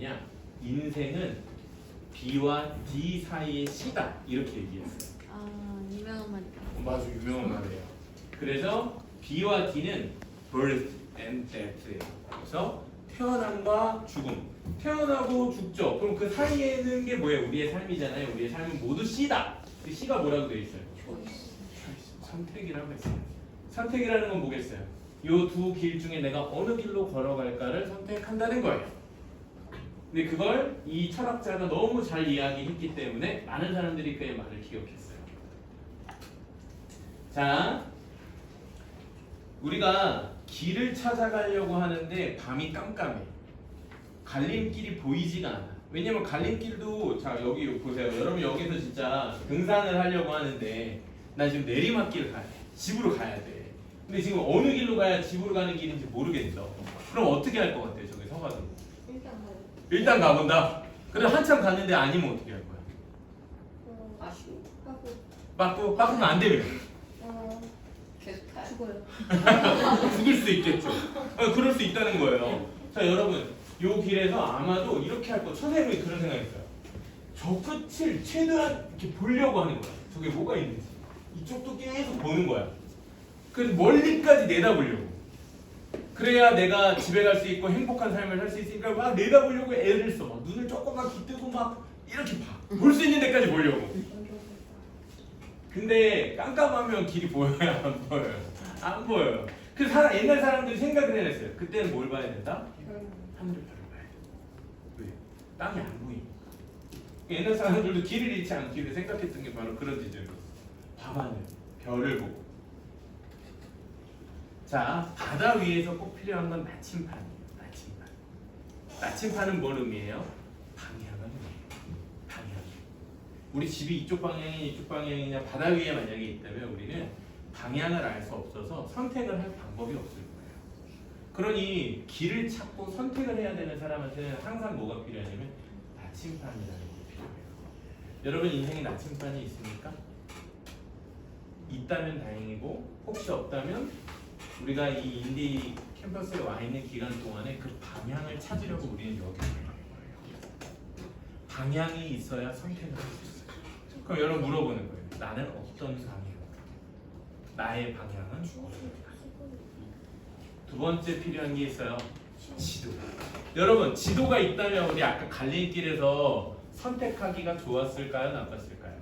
얘기했냐? 인생은 B와 D 사이의 C다 이렇게 얘기했어요. 아, 유명한 말이다. 맞아, 유명한 말이에요. 그래서 B와 D는 birth and death예요. 그래서 태어남과 죽음. 태어나고 죽죠. 그럼 그 사이에 있는 게 뭐예요? 우리의 삶이잖아요. 우리의 삶은 모두 C다. 그 C가 뭐라고 되어 있어요? 선택이라고 했어요. 선택이라는 건 뭐겠어요? 요 두 길 중에 내가 어느 길로 걸어갈까를 선택한다는 거예요. 근데 그걸 이 철학자가 너무 잘 이야기했기 때문에 많은 사람들이 그의 말을 기억했어요. 자, 우리가 길을 찾아가려고 하는데 밤이 깜깜해. 갈림길이 보이지가 않아. 왜냐면 갈림길도 자 여기 보세요. 여러분 여기서 진짜 등산을 하려고 하는데 나 지금 내리막길을 가야 돼. 집으로 가야 돼. 근데 지금 어느 길로 가야 집으로 가는 길인지 모르겠어. 그럼 어떻게 할 것 같아요? 저기 서가지고. 일단 가요. 일단 가본다. 그래 한참 갔는데 아니면 어떻게 할 거야? 아쉬워. 하고 빠꾸면 안 되면 계속 가요. 죽어요. 죽을 수 있겠죠. 그럴 수 있다는 거예요. 자 여러분 요 길에서 아마도 이렇게 할 거. 선생님이 그런 생각했어요. 저 끝을 최대한 이렇게 보려고 하는 거야. 저게 뭐가 있는지. 이쪽도 계속 보는 거야. 그래서 멀리까지 내다보려고. 그래야 내가 집에 갈 수 있고 행복한 삶을 살 수 있으니까 막 내다보려고 애를 써. 막 눈을 조금만 빗뜨고 막 이렇게 봐. 볼 수 있는 데까지 보려고. 근데 깜깜하면 길이 보여요? 안 보여요? 안 보여요. 그래서 옛날 사람들이 생각을 해냈어요. 그때는 뭘 봐야 된다? 하늘을 봐야 돼. 왜? 땅이 안 보이니까. 옛날 사람들도 길을 잃지 않기를 생각했던 게 바로 그런 지점이었어. 밤하늘, 별을 보고. 자, 바다 위에서 꼭 필요한 건 나침판이에요. 나침판. 나침판은 뭘 의미해요? 방향을 의미해요. 방향. 우리 집이 이쪽 방향이 이쪽 방향이냐 바다 위에 만약에 있다면 우리는 방향을 알 수 없어서 선택을 할 방법이 없을 거예요. 그러니 길을 찾고 선택을 해야 되는 사람한테는 항상 뭐가 필요하냐면 나침판이라는 게 필요해요. 여러분 인생에 나침판이 있습니까? 있다면 다행이고 혹시 없다면 우리가 이 인디 캠퍼스에 와 있는 기간 동안에 그 방향을 찾으려고 우리는 여기 있는 거예요. 방향이 있어야 선택을 할 수 있어요. 그럼 여러분 물어보는 거예요. 나는 어떤 방향? 나의 방향은 어떨까? 두 번째 필요한 게 있어요. 지도. 여러분 지도가 있다면 우리 아까 갈림길에서 선택하기가 좋았을까요? 나빴을까요?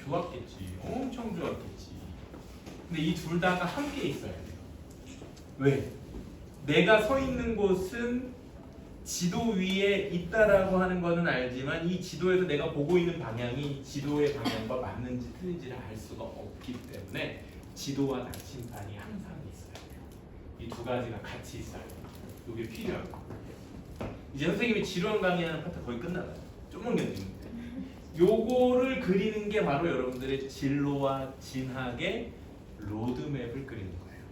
좋았겠지. 엄청 좋았겠지. 근데 이 둘 다가 함께 있어야 돼요. 왜? 내가 서 있는 곳은 지도 위에 있다라고 하는 거는 알지만 이 지도에서 내가 보고 있는 방향이 지도의 방향과 맞는지 틀린지를 알 수가 없기 때문에 지도와 나침판이 항상 있어야 돼요. 이 두 가지가 같이 있어야 돼요. 이게 필요하고. 이제 선생님이 지루한 강의하는 파트 거의 끝나가요. 좀만 견디면 돼. 요거를 그리는 게 바로 여러분들의 진로와 진학의 로드맵을 그리는 거예요.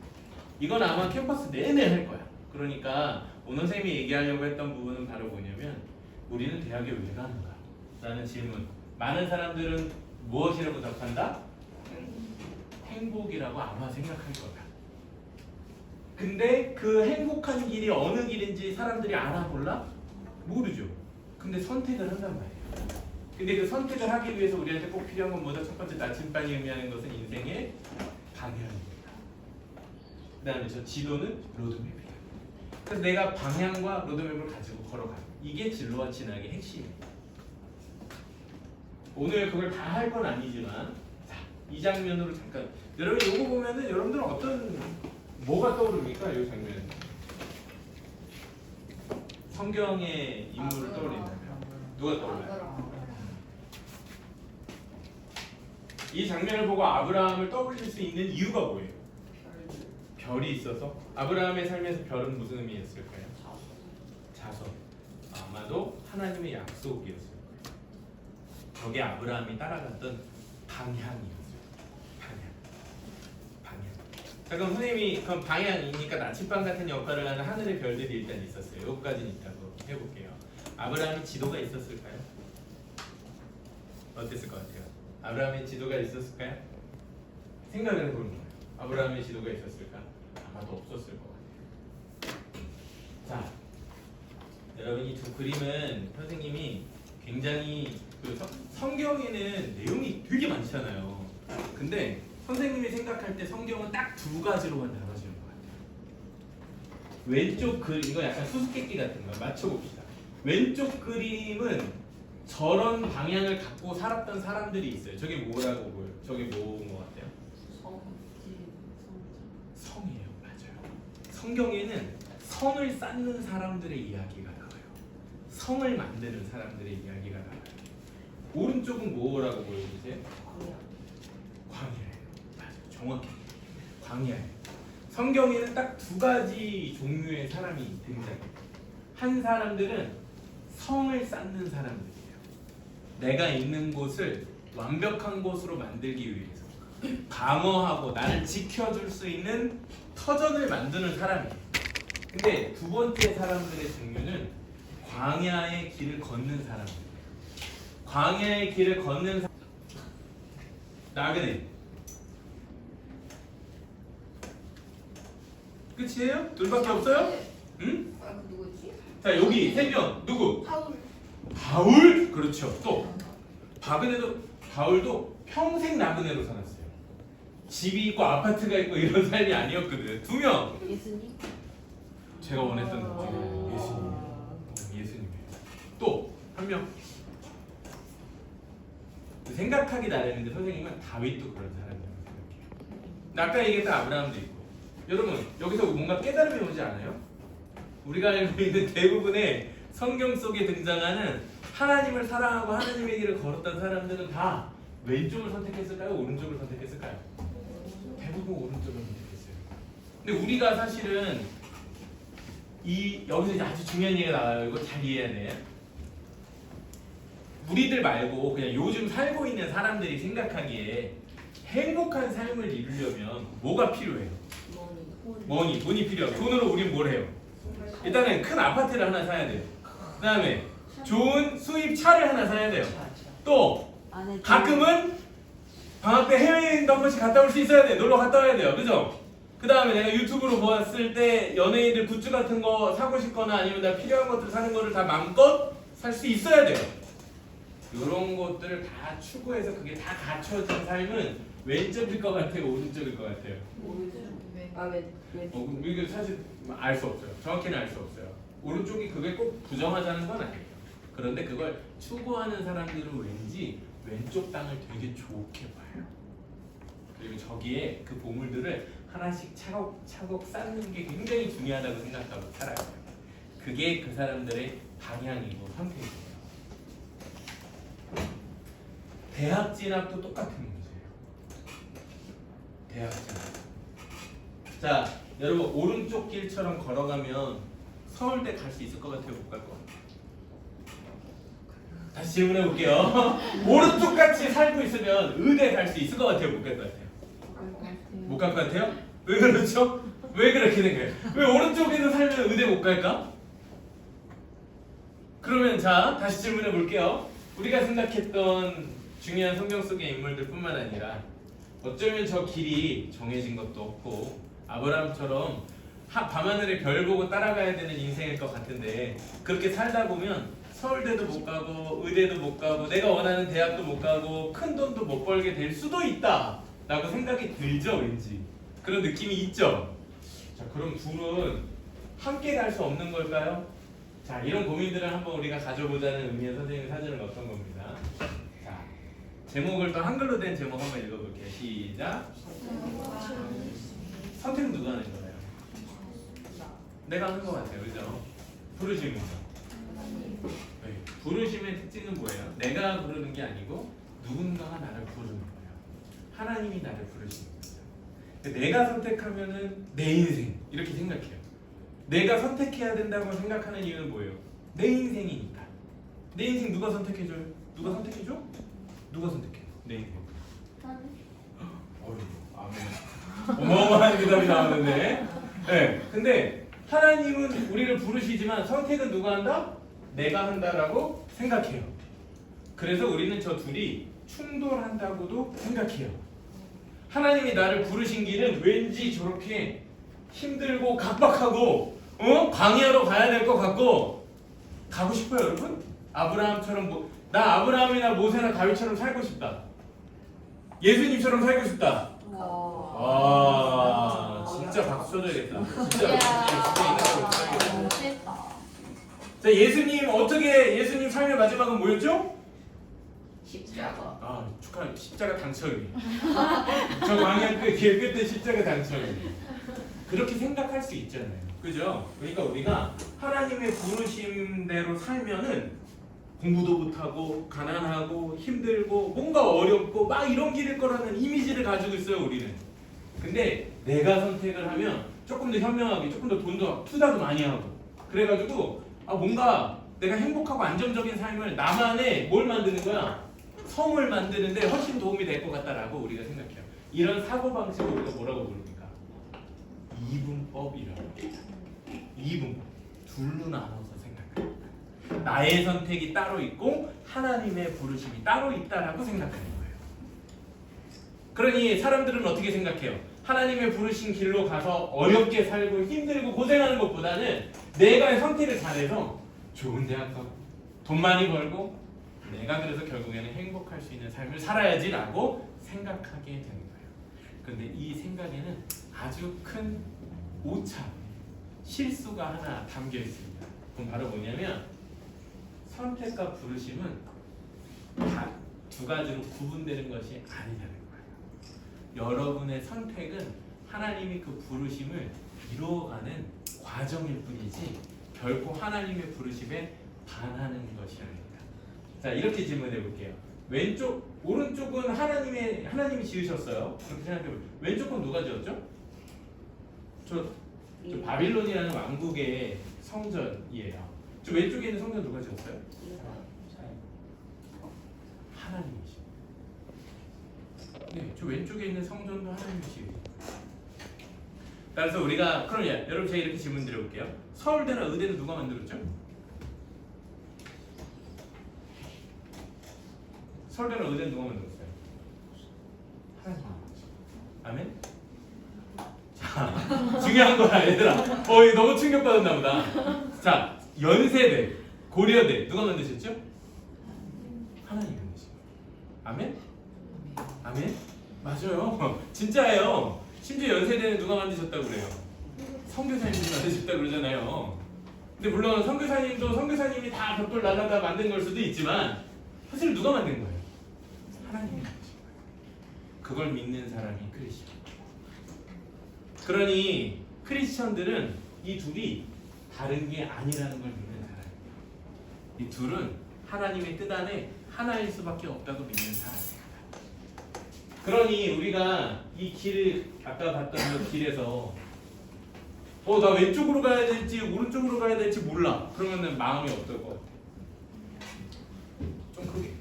이건 아마 캠퍼스 내내 할 거야. 그러니까 오늘 선생님이 얘기하려고 했던 부분은 바로 뭐냐면 우리는 대학에 왜 가는가? 라는 질문. 많은 사람들은 무엇이라고 답한다? 행복이라고 아마 생각할 거야. 근데 그 행복한 길이 어느 길인지 사람들이 알아볼라? 모르죠. 근데 선택을 한단 말이에요. 근데 그 선택을 하기 위해서 우리한테 꼭 필요한 건 뭐다? 첫 번째 나침반이 의미하는 것은 인생의 방향입니다. 그 다음에 저 지도는 로드맵이에요. 그래서 내가 방향과 로드맵을 가지고 걸어가는 이게 진로와 진학의 핵심입니다. 오늘 그걸 다 할 건 아니지만 자, 이 장면으로 잠깐 여러분 이거 보면은 여러분들은 어떤 뭐가 떠오릅니까? 이 장면 성경의 인물을 떠올린다면 누가 떠올라요? 이 장면을 보고 아브라함을 떠올릴 수 있는 이유가 뭐예요? 별이 있어서? 아브라함의 삶에서 별은 무슨 의미였을까요? 자손. 아마도 하나님의 약속이었을 거예요. 저게 아브라함이 따라갔던 방향이었어요. 방향. 자 그럼 선생님이 그럼 방향이니까 나침반 같은 역할을 하는 하늘의 별들이 일단 있었어요. 여기까지는 있다고 해볼게요. 아브라함이 지도가 있었을까요? 어땠을 것 같아요? 아브라함의 지도가 있었을까요? 생각을 해보는 거예요. 아브라함의 지도가 있었을까? 아마도 없었을 것 같아요. 자, 여러분 이 두 그림은 선생님이 굉장히 그 성경에는 내용이 되게 많잖아요. 근데 선생님이 생각할 때 성경은 딱 두 가지로만 나눠지는 것 같아요. 왼쪽 그림 이거 약간 수수께끼 같은 거 맞춰봅시다. 왼쪽 그림은 저런 방향을 갖고 살았던 사람들이 있어요. 저게 뭐라고 보여요? 저게 뭐인 것 같아요? 성이에요. 맞아요. 성경에는 성을 쌓는 사람들의 이야기가 나와요. 성을 만드는 사람들의 이야기가 나와요. 오른쪽은 뭐라고 보여주세요? 광야예요. 맞아요. 정확히 광야예요. 성경에는 딱 두 가지 종류의 사람이 등장해요. 한 사람들은 성을 쌓는 사람들이에요. 내가 있는 곳을 완벽한 곳으로 만들기 위해서 방어하고 나를 지켜줄 수 있는 터전을 만드는 사람이에요. 근데 두 번째 사람들의 종류는 광야의 길을 걷는 사람들이에요. 광야의 길을 걷는 사람 나그네. 끝이에요? 둘밖에 없어요? 응? 아, 누구지? 자 여기 세 명 누구? 파울. 바울? 그렇죠. 또 바울도 평생 나그네로 살았어요. 집이 있고 아파트가 있고 이런 삶이 아니었거든. 두 명. 예수님? 제가 원했던 예수님. 예수님이에요. 또 한 명. 생각하기 나름인데 선생님은 다윗도 그런 사람이라고 생각해요. 아까 얘기했던 아브라함도 있고. 여러분 여기서 뭔가 깨달음이 오지 않아요? 우리가 알고 있는 대부분의 성경 속에 등장하는 하나님을 사랑하고 하나님의 길을 걸었던 사람들은 다 왼쪽을 선택했을까요? 오른쪽을 선택했을까요? 대부분 오른쪽을 선택했어요. 근데 우리가 사실은 여기서 이제 아주 중요한 얘기가 나와요. 이거 잘 이해해야 돼. 우리들 말고 그냥 요즘 살고 있는 사람들이 생각하기에 행복한 삶을 이루려면 뭐가 필요해요? 돈이 필요해요. 돈으로 우린 뭘 해요? 일단은 큰 아파트를 하나 사야 돼요. 그 다음에 좋은 수입 차를 하나 사야 돼요. 또 가끔은 방학 때 해외여행도 한 번씩 갔다 올 수 있어야 돼요. 놀러 갔다 와야 돼요. 그죠? 그 다음에 내가 유튜브로 보았을 때 연예인들 굿즈 같은 거 사고 싶거나 아니면 나 필요한 것들 사는 거를 다 마음껏 살 수 있어야 돼요. 이런 것들을 다 추구해서 그게 다 갖춰진 삶은 왼쪽일 것 같아요? 오른쪽일 것 같아요? 이게 사실 알 수 없어요. 정확히는 알 수 없어요. 오른쪽이 그게 꼭 부정하자는 건 아니에요. 그런데 그걸 추구하는 사람들은 왠지 왼쪽 땅을 되게 좋게 봐요. 그리고 저기에 그 보물들을 하나씩 차곡차곡 쌓는 게 굉장히 중요하다고 생각하고 살아요. 그게 그 사람들의 방향이고 선택이에요. 대학 진학도 똑같은 문제예요. 대학 진학. 자, 여러분 오른쪽 길처럼 걸어가면 서울대 갈 수 있을 것 같아요? 못 갈 것 같아요? 다시 질문해 볼게요. 오른쪽 같이 살고 있으면 의대 갈 수 있을 것 같아요? 못 갈 것 같아요? 못 갈 것 같아요? 왜 그렇죠? 왜 그렇게 생각해요? 왜 오른쪽에서 살면 의대 못 갈까? 그러면 자 다시 질문해 볼게요. 우리가 생각했던 중요한 성경 속의 인물들 뿐만 아니라 어쩌면 저 길이 정해진 것도 없고 아브라함처럼 밤하늘에 별 보고 따라가야 되는 인생일 것 같은데 그렇게 살다 보면 서울대도 못 가고 의대도 못 가고 내가 원하는 대학도 못 가고 큰 돈도 못 벌게 될 수도 있다 라고 생각이 들죠. 왠지 그런 느낌이 있죠. 자 그럼 둘은 함께 갈 수 없는 걸까요? 자 이런 고민들을 한번 우리가 가져보자는 의미의 선생님이 사진을 넣었던 겁니다. 자 제목을 또 한글로 된 제목 한번 읽어볼게요. 시작. 선택은 누가 하는 거예요? 내가 하는 것 같아요. 그죠? 부르심이죠. 네. 부르심의 특징은 뭐예요? 내가 부르는 게 아니고 누군가가 나를 부르는 거예요. 하나님이 나를 부르시는 거예요. 내가 선택하면은 내 인생 이렇게 생각해요. 내가 선택해야 된다고 생각하는 이유는 뭐예요? 내 인생이니까. 내 인생 누가 선택해줘요? 누가 선택해줘? 누가 선택해요? 내 인생. 아멘. 어마어마한 대답이 나오는데. 네. 근데 하나님은 우리를 부르시지만 선택은 누가 한다? 내가 한다라고 생각해요. 그래서 우리는 저 둘이 충돌한다고도 생각해요. 하나님이 나를 부르신 길은 왠지 저렇게 힘들고 각박하고 광야로 가야 될 것 같고 가고 싶어요, 여러분? 아브라함처럼 나 아브라함이나 모세나 다윗처럼 살고 싶다. 예수님처럼 살고 싶다. 와, 진짜 박수 쳐줘야겠다. 진짜 자, 예수님 삶의 마지막은 뭐였죠? 십자가. 아, 축하합니다. 십자가 당첨이. 저 광야 길 끝에 십자가 당첨이. 그렇게 생각할 수 있잖아요. 그죠? 그러니까 우리가 하나님의 부르심대로 살면은 공부도 못하고 가난하고 힘들고 뭔가 어렵고 막 이런 길일 거라는 이미지를 가지고 있어요, 우리는. 근데 내가 선택을 하면 조금 더 현명하게, 조금 더 돈도 투자도 많이 하고 그래가지고 뭔가 내가 행복하고 안정적인 삶을 나만의 뭘 만드는 거야? 성을 만드는데 훨씬 도움이 될 것 같다라고 우리가 생각해요. 이런 사고방식을 우리가 뭐라고 부릅니까? 이분법이라고 합니다. 이분법. 둘로 나눠서 생각해요. 나의 선택이 따로 있고 하나님의 부르심이 따로 있다라고 생각하는 거예요. 그러니 사람들은 어떻게 생각해요? 하나님의 부르신 길로 가서 어렵게 살고 힘들고 고생하는 것보다는 내가 선택을 잘해서 좋은 대학 가고 돈 많이 벌고 내가 그래서 결국에는 행복할 수 있는 삶을 살아야지라고 생각하게 되는 거예요. 그런데 이 생각에는 아주 큰 오차, 실수가 하나 담겨 있습니다. 그럼 바로 뭐냐면 선택과 부르심은 다 두 가지로 구분되는 것이 아니냐는 거예요. 여러분의 선택은 하나님이 그 부르심을 이루어가는 과정일 뿐이지 결코 하나님의 부르심에 반하는 것이 아닙니다. 자, 이렇게 질문해 볼게요. 오른쪽은 하나님이 지으셨어요. 그렇게 생각해 볼게요. 왼쪽은 누가 지었죠? 저 바빌론이라는 왕국의 성전이에요. 저 왼쪽에 있는 성전 누가 지었어요? 하나님이시죠. 네, 저 왼쪽에 있는 성전도 하나님이시죠. 그래서 우리가 그러면 여러분 제가 이렇게 질문 드려볼게요. 서울대나 의대는 누가 만들었죠? 서울대나 의대는 누가 만들었어요? 하나님. 아멘? 자, 중요한 거야 얘들아. 이거 너무 충격받았나 보다. 자, 연세대, 고려대 누가 만드셨죠? 하나님 만드신 거예요. 아멘? 아멘? 맞아요. 진짜예요. 심지어 연세대는 누가 만드셨다고 그래요? 선교사님들이 만드셨다고 그러잖아요. 근데 물론 선교사님이 다 벽돌 날라다 만든 걸 수도 있지만 사실 누가 만든 거예요? 하나님이 만드신 거예요. 그걸 믿는 사람이 크리스천. 그러니 크리스천들은 이 둘이 다른 게 아니라는 걸 믿는 사람이에요. 이 둘은 하나님의 뜻 안에 하나일 수밖에 없다고 믿는 사람이에요. 그러니 우리가 이 길을 아까 봤던 그 길에서 나 왼쪽으로 가야 될지 오른쪽으로 가야 될지 몰라. 그러면은 마음이 어떨 것 같아? 좀 크게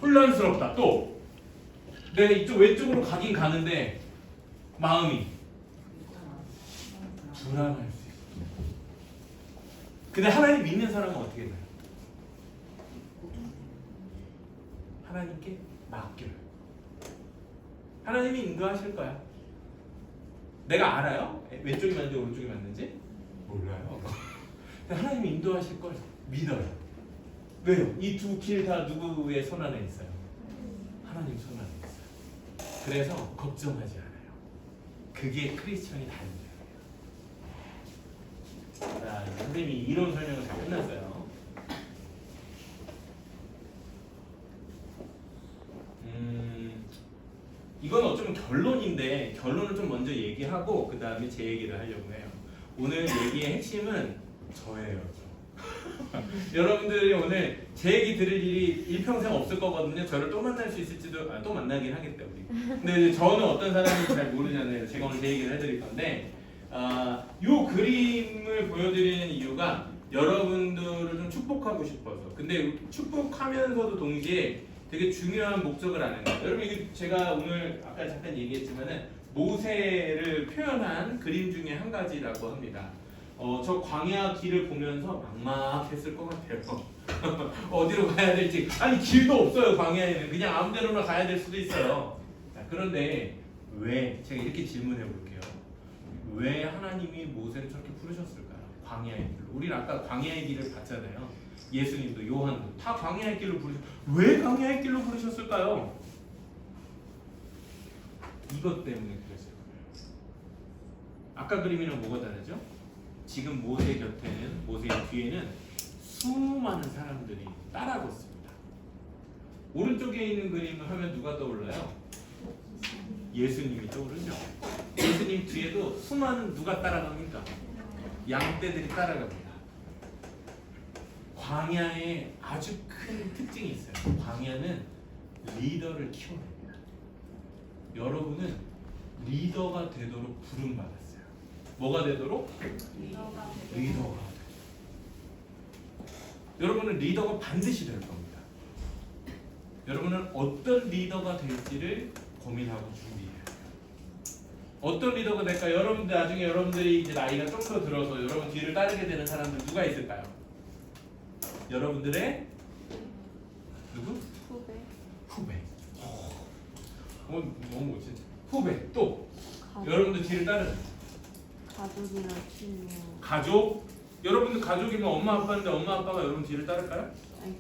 혼란스럽다. 또 내가 이쪽 왼쪽으로 가긴 가는데 마음이 불안할 수 있어. 근데 하나님 믿는 사람은 어떻게 돼요? 하나님께 맡겨요. 하나님이 인도하실 거야. 내가 알아요? 왼쪽이 맞는지 오른쪽이 맞는지? 몰라요. 근데 하나님이 인도하실 걸 믿어요. 왜요? 이 두 길 다 누구의 손 안에 있어요? 하나님 손 안에 있어요. 그래서 걱정하지 않아요. 그게 크리스천이 다른 거예요. 자, 선생님이 이론 설명을 다 끝났어요. 이건 어쩌면 결론인데 결론을 좀 먼저 얘기하고 그 다음에 제 얘기를 하려고 해요. 오늘 얘기의 핵심은 저예요. 여러분들이 오늘 제 얘기 들을 일이 일평생 없을 거거든요. 저를 또 만날 수 있을지도 또 만나긴 하겠다 우리. 근데 저는 어떤 사람인지 잘 모르잖아요. 제가 오늘 제 얘기를 해드릴 건데 이 그림을 보여드리는 이유가 여러분들을 좀 축복하고 싶어서. 근데 축복하면서도 동시에 되게 중요한 목적을 아는 거예요. 여러분 이게 제가 오늘 아까 잠깐 얘기했지만은 모세를 표현한 그림 중에 한 가지라고 합니다. 저 광야 길을 보면서 막막했을 것 같아요. 어디로 가야 될지. 아니 길도 없어요. 광야에는 그냥 아무 데로나 가야 될 수도 있어요. 자, 그런데 왜 제가 이렇게 질문해 볼게요. 왜 하나님이 모세를 저렇게 부르셨을까요? 광야의 길로. 우리는 아까 광야의 길을 봤잖아요. 예수님도 요한도 다 광야의 길로 부르셨. 왜 광야의 길로 부르셨을까요? 이것 때문에 그랬어요. 아까 그림이랑 뭐가 다르죠? 지금 모세 곁에는 모세의 뒤에는 수많은 사람들이 따라갔습니다. 오른쪽에 있는 그림을 하면 누가 떠올라요? 예수님이 떠오르죠. 예수님 뒤에도 수많은 누가 따라갑니까? 양떼들이 따라갑니다. 광야에 아주 큰 특징이 있어요. 광야는 리더를 키워냅니다. 여러분은 리더가 되도록 부름받았어요. 뭐가 되도록? 리더가 되도록. 여러분은 리더가 반드시 될 겁니다. 여러분은 어떤 리더가 될지를 고민하고 준비해요. 어떤 리더가 될까요? 여러분들 나중에 여러분들이 이제 나이가 좀 더 들어서 여러분 뒤를 따르게 되는 사람들 누가 있을까요? 여러분들의 누구? 후배. 후배. 너무 멋지지. 후배 또 가족. 여러분들 뒤를 따르는 가족이나 친구. 가족. 여러분들 가족이면 엄마 아빠인데 엄마 아빠가 여러분 뒤를 따를까요? 아니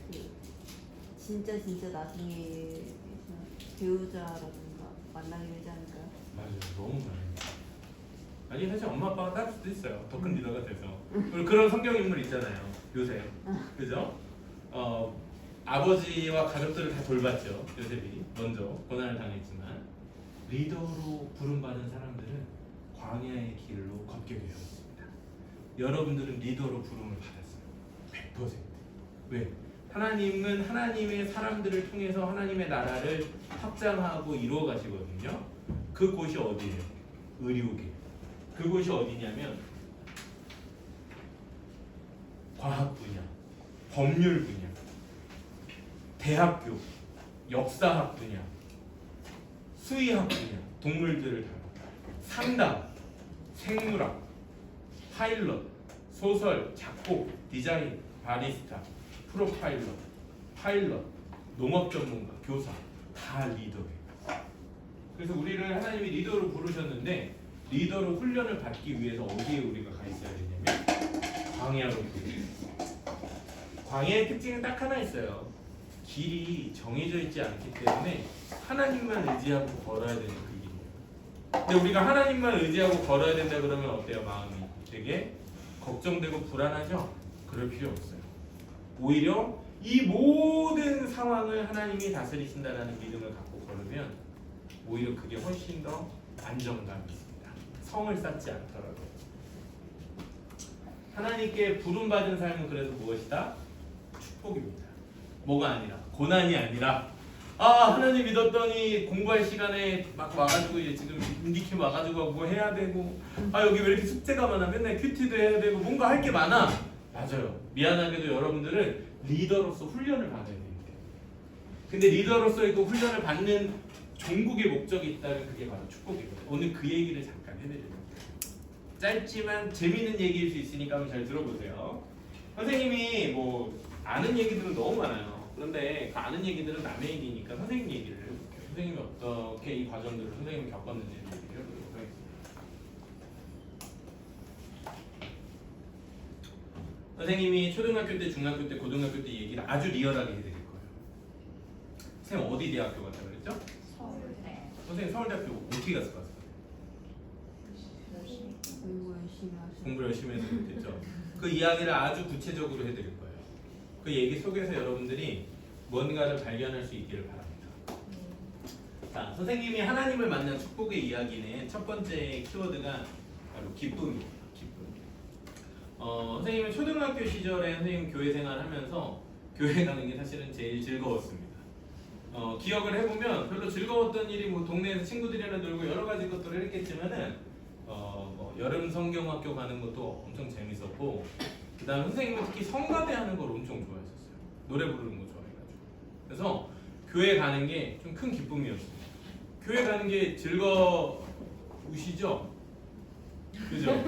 진짜 나중에 배우자라든가 만나게 되지 않을까요? 맞아요. 너무 많아요. 아니 사실 엄마 아빠가 따를 수도 있어요. 더 큰 리더가 돼서. 그리고 그런 성경 인물 있잖아요. 요셉. 그죠? 아버지와 가족들을 다 돌봤죠. 요셉이 먼저 고난을 당했지만 리더로 부름받은 사람들은 광야의 길로 걷게 되었습니다. 여러분들은 리더로 부름을 받았어요. 100%. 왜? 하나님은 하나님의 사람들을 통해서 하나님의 나라를 확장하고 이루어 가시거든요. 그곳이 어디예요? 의료계. 그곳이 어디냐면 과학 분야, 법률 분야, 대학교, 역사학 분야, 수의학 분야, 동물들을 다루고 상담, 생물학, 파일럿, 소설, 작곡, 디자인, 바리스타, 프로파일럿, 파일럿, 농업 전문가, 교사 다 리더예요. 그래서 우리를 하나님이 리더로 부르셨는데 리더로 훈련을 받기 위해서 어디에 우리가 가 있어야 되냐면 광야로 부르셨어요. 광야의 특징은 딱 하나 있어요. 길이 정해져 있지 않기 때문에 하나님만 의지하고 걸어야 되는 그 길이에요. 근데 우리가 하나님만 의지하고 걸어야 된다 그러면 어때요? 마음이 되게 걱정되고 불안하죠? 그럴 필요 없어요. 오히려 이 모든 상황을 하나님이 다스리신다라는 믿음을 갖고 걸으면 오히려 그게 훨씬 더 안정감이 있습니다. 성을 쌓지 않더라도 하나님께 부름받은 삶은 그래서 무엇이다? 축복입니다. 뭐가 아니라 고난이 아니라 하나님 믿었더니 공부할 시간에 막 와가지고 이제 지금 인디캠 와가지고 뭐 해야 되고 여기 왜 이렇게 숙제가 많아 맨날 큐티도 해야 되고 뭔가 할 게 많아. 맞아요. 미안하게도 여러분들은 리더로서 훈련을 받아야 됩니다. 근데 리더로서의 그 훈련을 받는 종국의 목적이 있다면 그게 바로 축복이거든요. 오늘 그 얘기를 잠깐 해드립니다. 짧지만 재미있는 얘기일 수 있으니까 한번 잘 들어보세요. 선생님이 뭐 아는 얘기들은 너무 많아요. 그런데 그 아는 얘기들은 남의 얘기니까 선생님 얘기를 해볼게요. 선생님이 어떻게 이 과정들을 선생님이 겪었는지 얘기를 해보도록 하겠습니다. 선생님이 초등학교 때, 중학교 때, 고등학교 때 얘기를 아주 리얼하게 해드릴 거예요. 선생님 어디 대학교 갔다 그랬죠? 서울대. 선생님 서울대학교 어떻게 갔을 것 같아요? 공부 열심히 하시고. 공부 열심히 해서 됐죠. 그 이야기를 아주 구체적으로 해드릴 거예요. 그 얘기 속에서 여러분들이 뭔가를 발견할 수 있기를 바랍니다. 자, 선생님이 하나님을 만난 축복의 이야기는 첫 번째 키워드가 바로 기쁨입니다. 기쁨. 선생님은 초등학교 시절에 선생님 교회 생활하면서 교회 가는 게 사실은 제일 즐거웠습니다. 기억을 해보면 별로 즐거웠던 일이 뭐 동네에서 친구들이랑 놀고 여러 가지 것들을 했겠지만은 뭐 여름 성경학교 가는 것도 엄청 재밌었고 그 다음 선생님은 특히 성가대 하는 걸 엄청 좋아했었어요. 노래 부르는 거 좋아해가지고. 그래서 교회 가는 게 좀 큰 기쁨이었어요. 교회 가는 게 즐거우시죠? 그죠?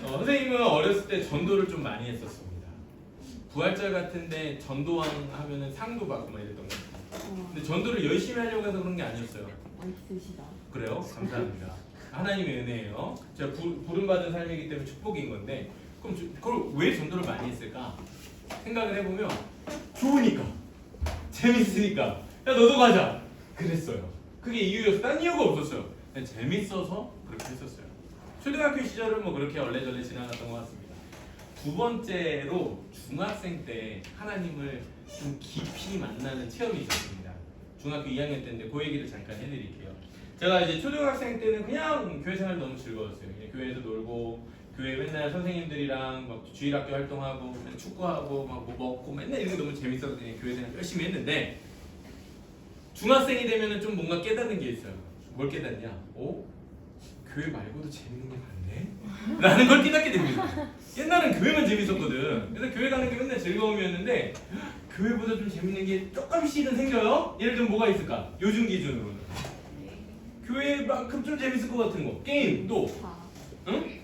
선생님은 어렸을 때 전도를 좀 많이 했었습니다. 부활절 같은데 전도왕 하면은 상도 받고 막 이랬던 거 같아요. 근데 전도를 열심히 하려고 해서 그런 게 아니었어요. 있으시다. 그래요? 감사합니다. 하나님의 은혜예요. 제가 부름받은 삶이기 때문에 축복인 건데 그럼 그걸 왜 전도를 많이 했을까? 생각을 해보면 좋으니까, 재밌으니까, 야 너도 가자 그랬어요. 그게 이유였어. 딴 이유가 없었어요. 그냥 재밌어서 그렇게 했었어요. 초등학교 시절은 뭐 그렇게 얼레절레 지나갔던 것 같습니다. 두 번째로 중학생 때 하나님을 좀 깊이 만나는 체험이 있었습니다. 중학교 2학년 때인데 그 얘기를 잠깐 해드릴게요. 제가 이제 초등학생 때는 그냥 교회 생활 너무 즐거웠어요. 그냥 교회에서 놀고 교회 맨날 선생님들이랑 막 주일학교 활동하고 맨날 축구하고 막 뭐 먹고 맨날 이런 게 너무 재밌어서 그냥 교회 생활 열심히 했는데 중학생이 되면은 좀 뭔가 깨닫는 게 있어요. 뭘 깨닫냐? 교회 말고도 재밌는 게 많네? 라는 걸 깨닫게 됩니다. 옛날엔 교회만 재밌었거든. 그래서 교회 가는 게 맨날 즐거움이었는데 교회보다 좀 재밌는 게 조금씩은 생겨요? 예를 들면 뭐가 있을까? 요즘 기준으로는 교회만큼 좀 재밌을 것 같은 거. 게임 또 응?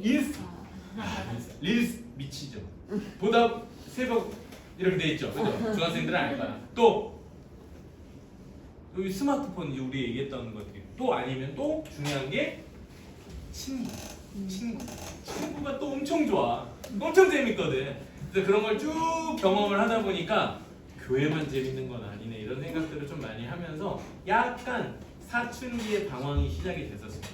인스타 릴스 미치죠. 보다 새벽 이렇게 돼 있죠. 그죠? 중학생들은 알 거야. 또 여기 스마트폰 이제 우리 얘기했던 것들. 또 아니면 또 중요한 게 친구가 또 엄청 좋아. 엄청 재밌거든. 그래서 그런 걸 쭉 경험을 하다 보니까 교회만 재밌는 건 아니네 이런 생각들을 좀 많이 하면서 약간 사춘기의 방황이 시작이 됐었습니다.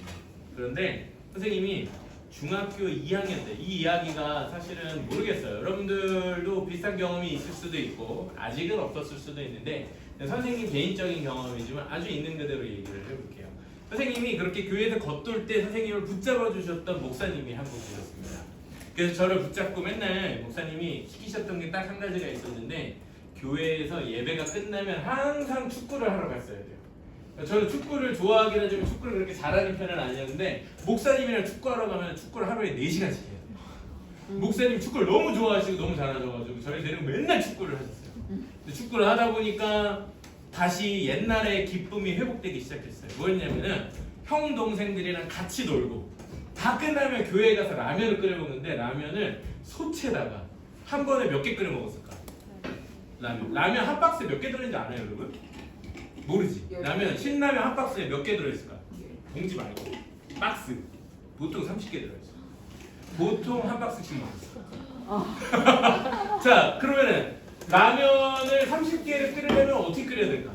그런데 선생님이 중학교 2학년 때 이 이야기가 사실은 모르겠어요. 여러분들도 비슷한 경험이 있을 수도 있고 아직은 없었을 수도 있는데 선생님 개인적인 경험이지만 아주 있는 그대로 얘기를 해볼게요. 선생님이 그렇게 교회에서 겉돌 때 선생님을 붙잡아 주셨던 목사님이 한 분 계셨습니다. 그래서 저를 붙잡고 맨날 목사님이 시키셨던 게 딱 한 가지가 있었는데 교회에서 예배가 끝나면 항상 축구를 하러 갔어야 돼요. 저는 축구를 좋아하긴 하지만 축구를 그렇게 잘하는 편은 아니었는데 목사님이랑 축구하러 가면 축구를 하루에 4시간씩 해야 돼요. 목사님 축구를 너무 좋아하시고 너무 잘하셔가지고 저희 데리고 맨날 축구를 하셨어요. 근데 축구를 하다 보니까 다시 옛날의 기쁨이 회복되기 시작했어요. 뭐였냐면은 형 동생들이랑 같이 놀고 다 끝나면 교회에 가서 라면을 끓여 먹는데 라면을 소채에다가 한 번에 몇 개 끓여 먹었을까? 라면 한 박스에 몇 개 들어있는지 알아요, 여러분? 모르지. 라면 신라면 한 박스에 몇 개 들어있을까? 봉지 말고 박스. 보통 30개 들어있어. 보통 한 박스씩 먹었어. 자, 그러면은 라면을 30개를 끓이려면 어떻게 끓여야 될까?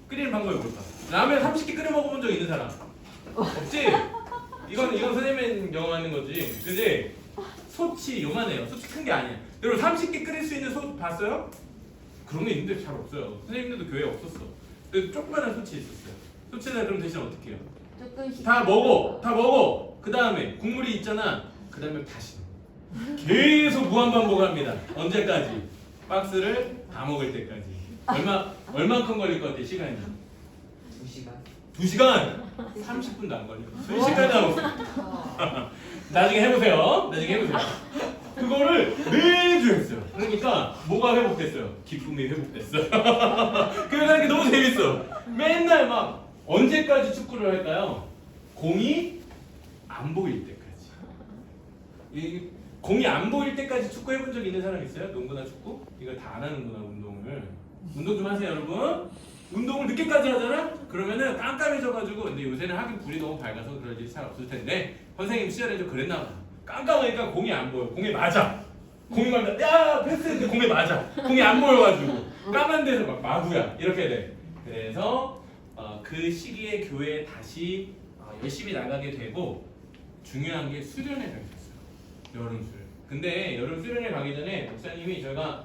끓이는 방법이 뭘까? 라면 30개 끓여 먹어본 적 있는 사람? 없지? 이건 선생님 경험하는 거지. 그지? 소치 요만해요. 소치 큰 게 아니야. 여러분 30개 끓일 수 있는 소 봤어요? 그런 게 있는데 잘 없어요. 선생님들도 교회에 없었어. 그래서 조그만한 소치 있었어요. 소치는 그럼 대신 어떻게 해요? 조금씩 다 먹어. 그 다음에 국물이 있잖아. 그 다음에 다시 계속 무한 반복합니다. 언제까지? 박스를 다 먹을 때까지. 얼마큼 걸릴 것 같아 시간이? 2시간. 2시간? 30분도 안 걸려. 순식간에 하고 나중에 해보세요. 그거를 매주 했어요. 그러니까 뭐가 회복됐어요? 기쁨이 회복됐어요. 그래서 하는 게 너무 재밌어. 맨날 막 언제까지 축구를 할까요? 공이 안 보일 때까지. 공이 안 보일 때까지 축구 해본 적 있는 사람 있어요? 농구나 축구? 이거 다 안 하는구나 운동을. 운동 좀 하세요 여러분. 운동을 늦게까지 하잖아? 그러면은 깜깜해져가지고 근데 요새는 하긴 불이 너무 밝아서 그럴 일이 잘 없을 텐데 선생님 시절에 좀 그랬나 봐. 깜깜하니까 공이 안 보여. 공에 맞아. 공이 맞아. 야 패스했는데 공에 맞아. 공이 안 보여가지고 까만 데서 막 마구야 이렇게 돼. 그래서 그 시기에 교회에 다시 열심히 나가게 되고 중요한 게 수련회 가게 됐어요. 여름 수련. 근데 여름 수련회 가기 전에 목사님이 저희가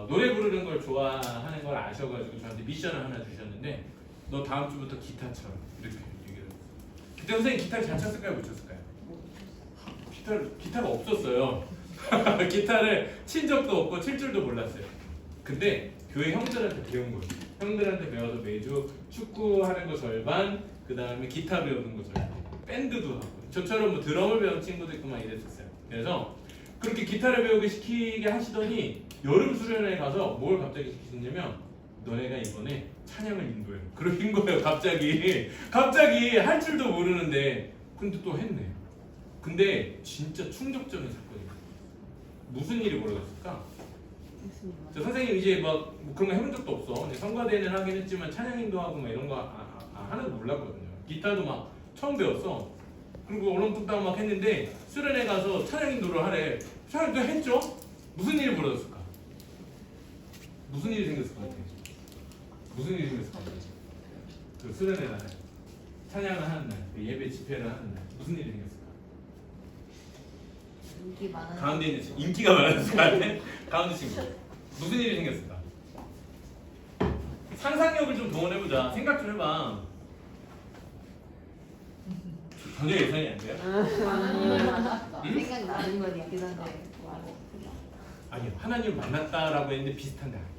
노래 부르는 걸 좋아하는 걸 아셔가지고 저한테 미션을 하나 주셨는데 너 다음 주부터 기타 쳐 이렇게 얘기를 했어요. 그때 선생님 기타를 잘 쳤을까요? 못 쳤을까요? 기타가 없었어요. 기타를 친 적도 없고 칠 줄도 몰랐어요. 근데 교회 형들한테 배운 거예요. 형들한테 배워서 매주 축구하는 거 절반, 그 다음에 기타 배우는 거 절반, 밴드도 하고 저처럼 뭐 드럼을 배운 친구도 있고 막 이랬었어요. 그래서 그렇게 기타를 배우게 시키게 하시더니 여름 수련회에 가서 뭘 갑자기 시키셨냐면 너네가 이번에 찬양을 인도해. 그러신 거예요. 갑자기 할 줄도 모르는데 근데 또 했네. 근데 진짜 충격적인 사건이에요. 무슨 일이 벌어졌을까? 저 선생님 이제 막 뭐 그런 거 해본 적도 없어. 근데 성가대는 하긴 했지만 찬양 인도하고 막 이런 거 하나도 몰랐거든요. 기타도 막 처음 배웠어. 그리고 얼렁뚱땅 막 했는데 수련회 가서 찬양 인도를 하래. 찬양도 했죠? 무슨 일이 벌어졌을까? 무슨 일이 생겼을 것 같아? 무슨 일이 생겼을 것 같아? 그 수련회 날 찬양을 하는 날, 그 예배 집회를 하는 날 무슨 일이 생겼을까? 인기 많은. 가운데 있는 친구, 인기가 많았을 것 같아? 가운데 친구 무슨 일이 생겼을까? 상상력을 좀 동원해보자. 생각 좀 해봐. 전혀 예상이 안 돼요? 생각이 나는 건 있긴 한데 뭐 아니요. 하나님을 만났다라고 했는데 비슷한데 아니에요.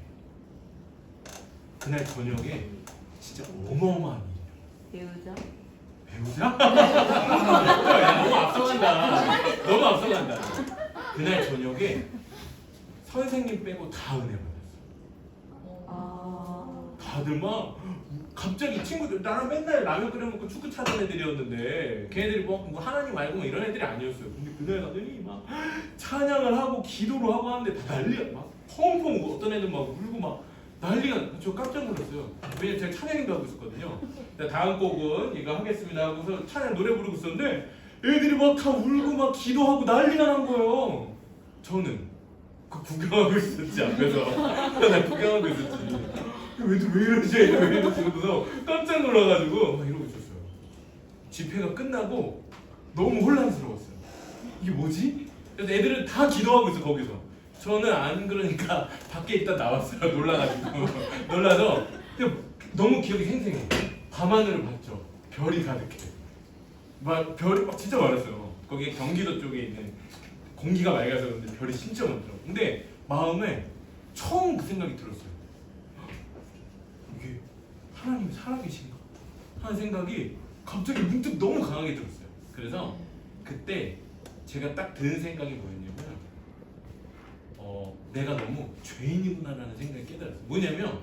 그날 저녁에 진짜 어마어마한 일이에요. 배우자. 배우자? 야, 너무 앞서간다. 너무 앞서간다. 그날 저녁에 선생님 빼고 다 은혜 받았어. 아. 다들 막 갑자기 친구들 나랑 맨날 라면 끓여 먹고 축구 차던 애들이었는데 걔네들이 뭐 하나님 알고 뭐 이런 애들이 아니었어요. 근데 그날 가더니 막 찬양을 하고 기도를 하고 하는데 다 난리가 막 펑펑 울고 어떤 애들 막 울고 막 난리가. 저 깜짝 놀랐어요. 왜냐면 제가 찬양인도 하고 있었거든요. 다음 곡은 이거 하겠습니다 하고서 찬양 노래 부르고 있었는데 애들이 막 다 울고 막 기도하고 난리가 난 거예요. 저는 그 구경하고 있었지 앞에서. 나 구경하고 있었지. 왜 이러지? 왜 이러지? 그러면서 깜짝 놀라가지고 막 이러고 있었어요. 집회가 끝나고 너무 혼란스러웠어요. 이게 뭐지? 그래서 애들은 다 기도하고 있어 거기서. 저는 안 그러니까 밖에 있다 나왔어요. 놀라가지고 놀라서. 근데 너무 기억이 생생해. 밤하늘을 봤죠. 별이 가득해. 막 별이 막 진짜 많았어요. 거기 경기도 쪽에 있는 공기가 맑아서 그런데 별이 진짜 많더라고. 근데 마음에 처음 그 생각이 들었어요. 이게 하나님이 살아계신가 하는 생각이 갑자기 문득 너무 강하게 들었어요. 그래서 그때 제가 딱 드는 생각이 뭐였냐면 내가 너무 죄인이구나라는 생각이 깨달았어요. 뭐냐면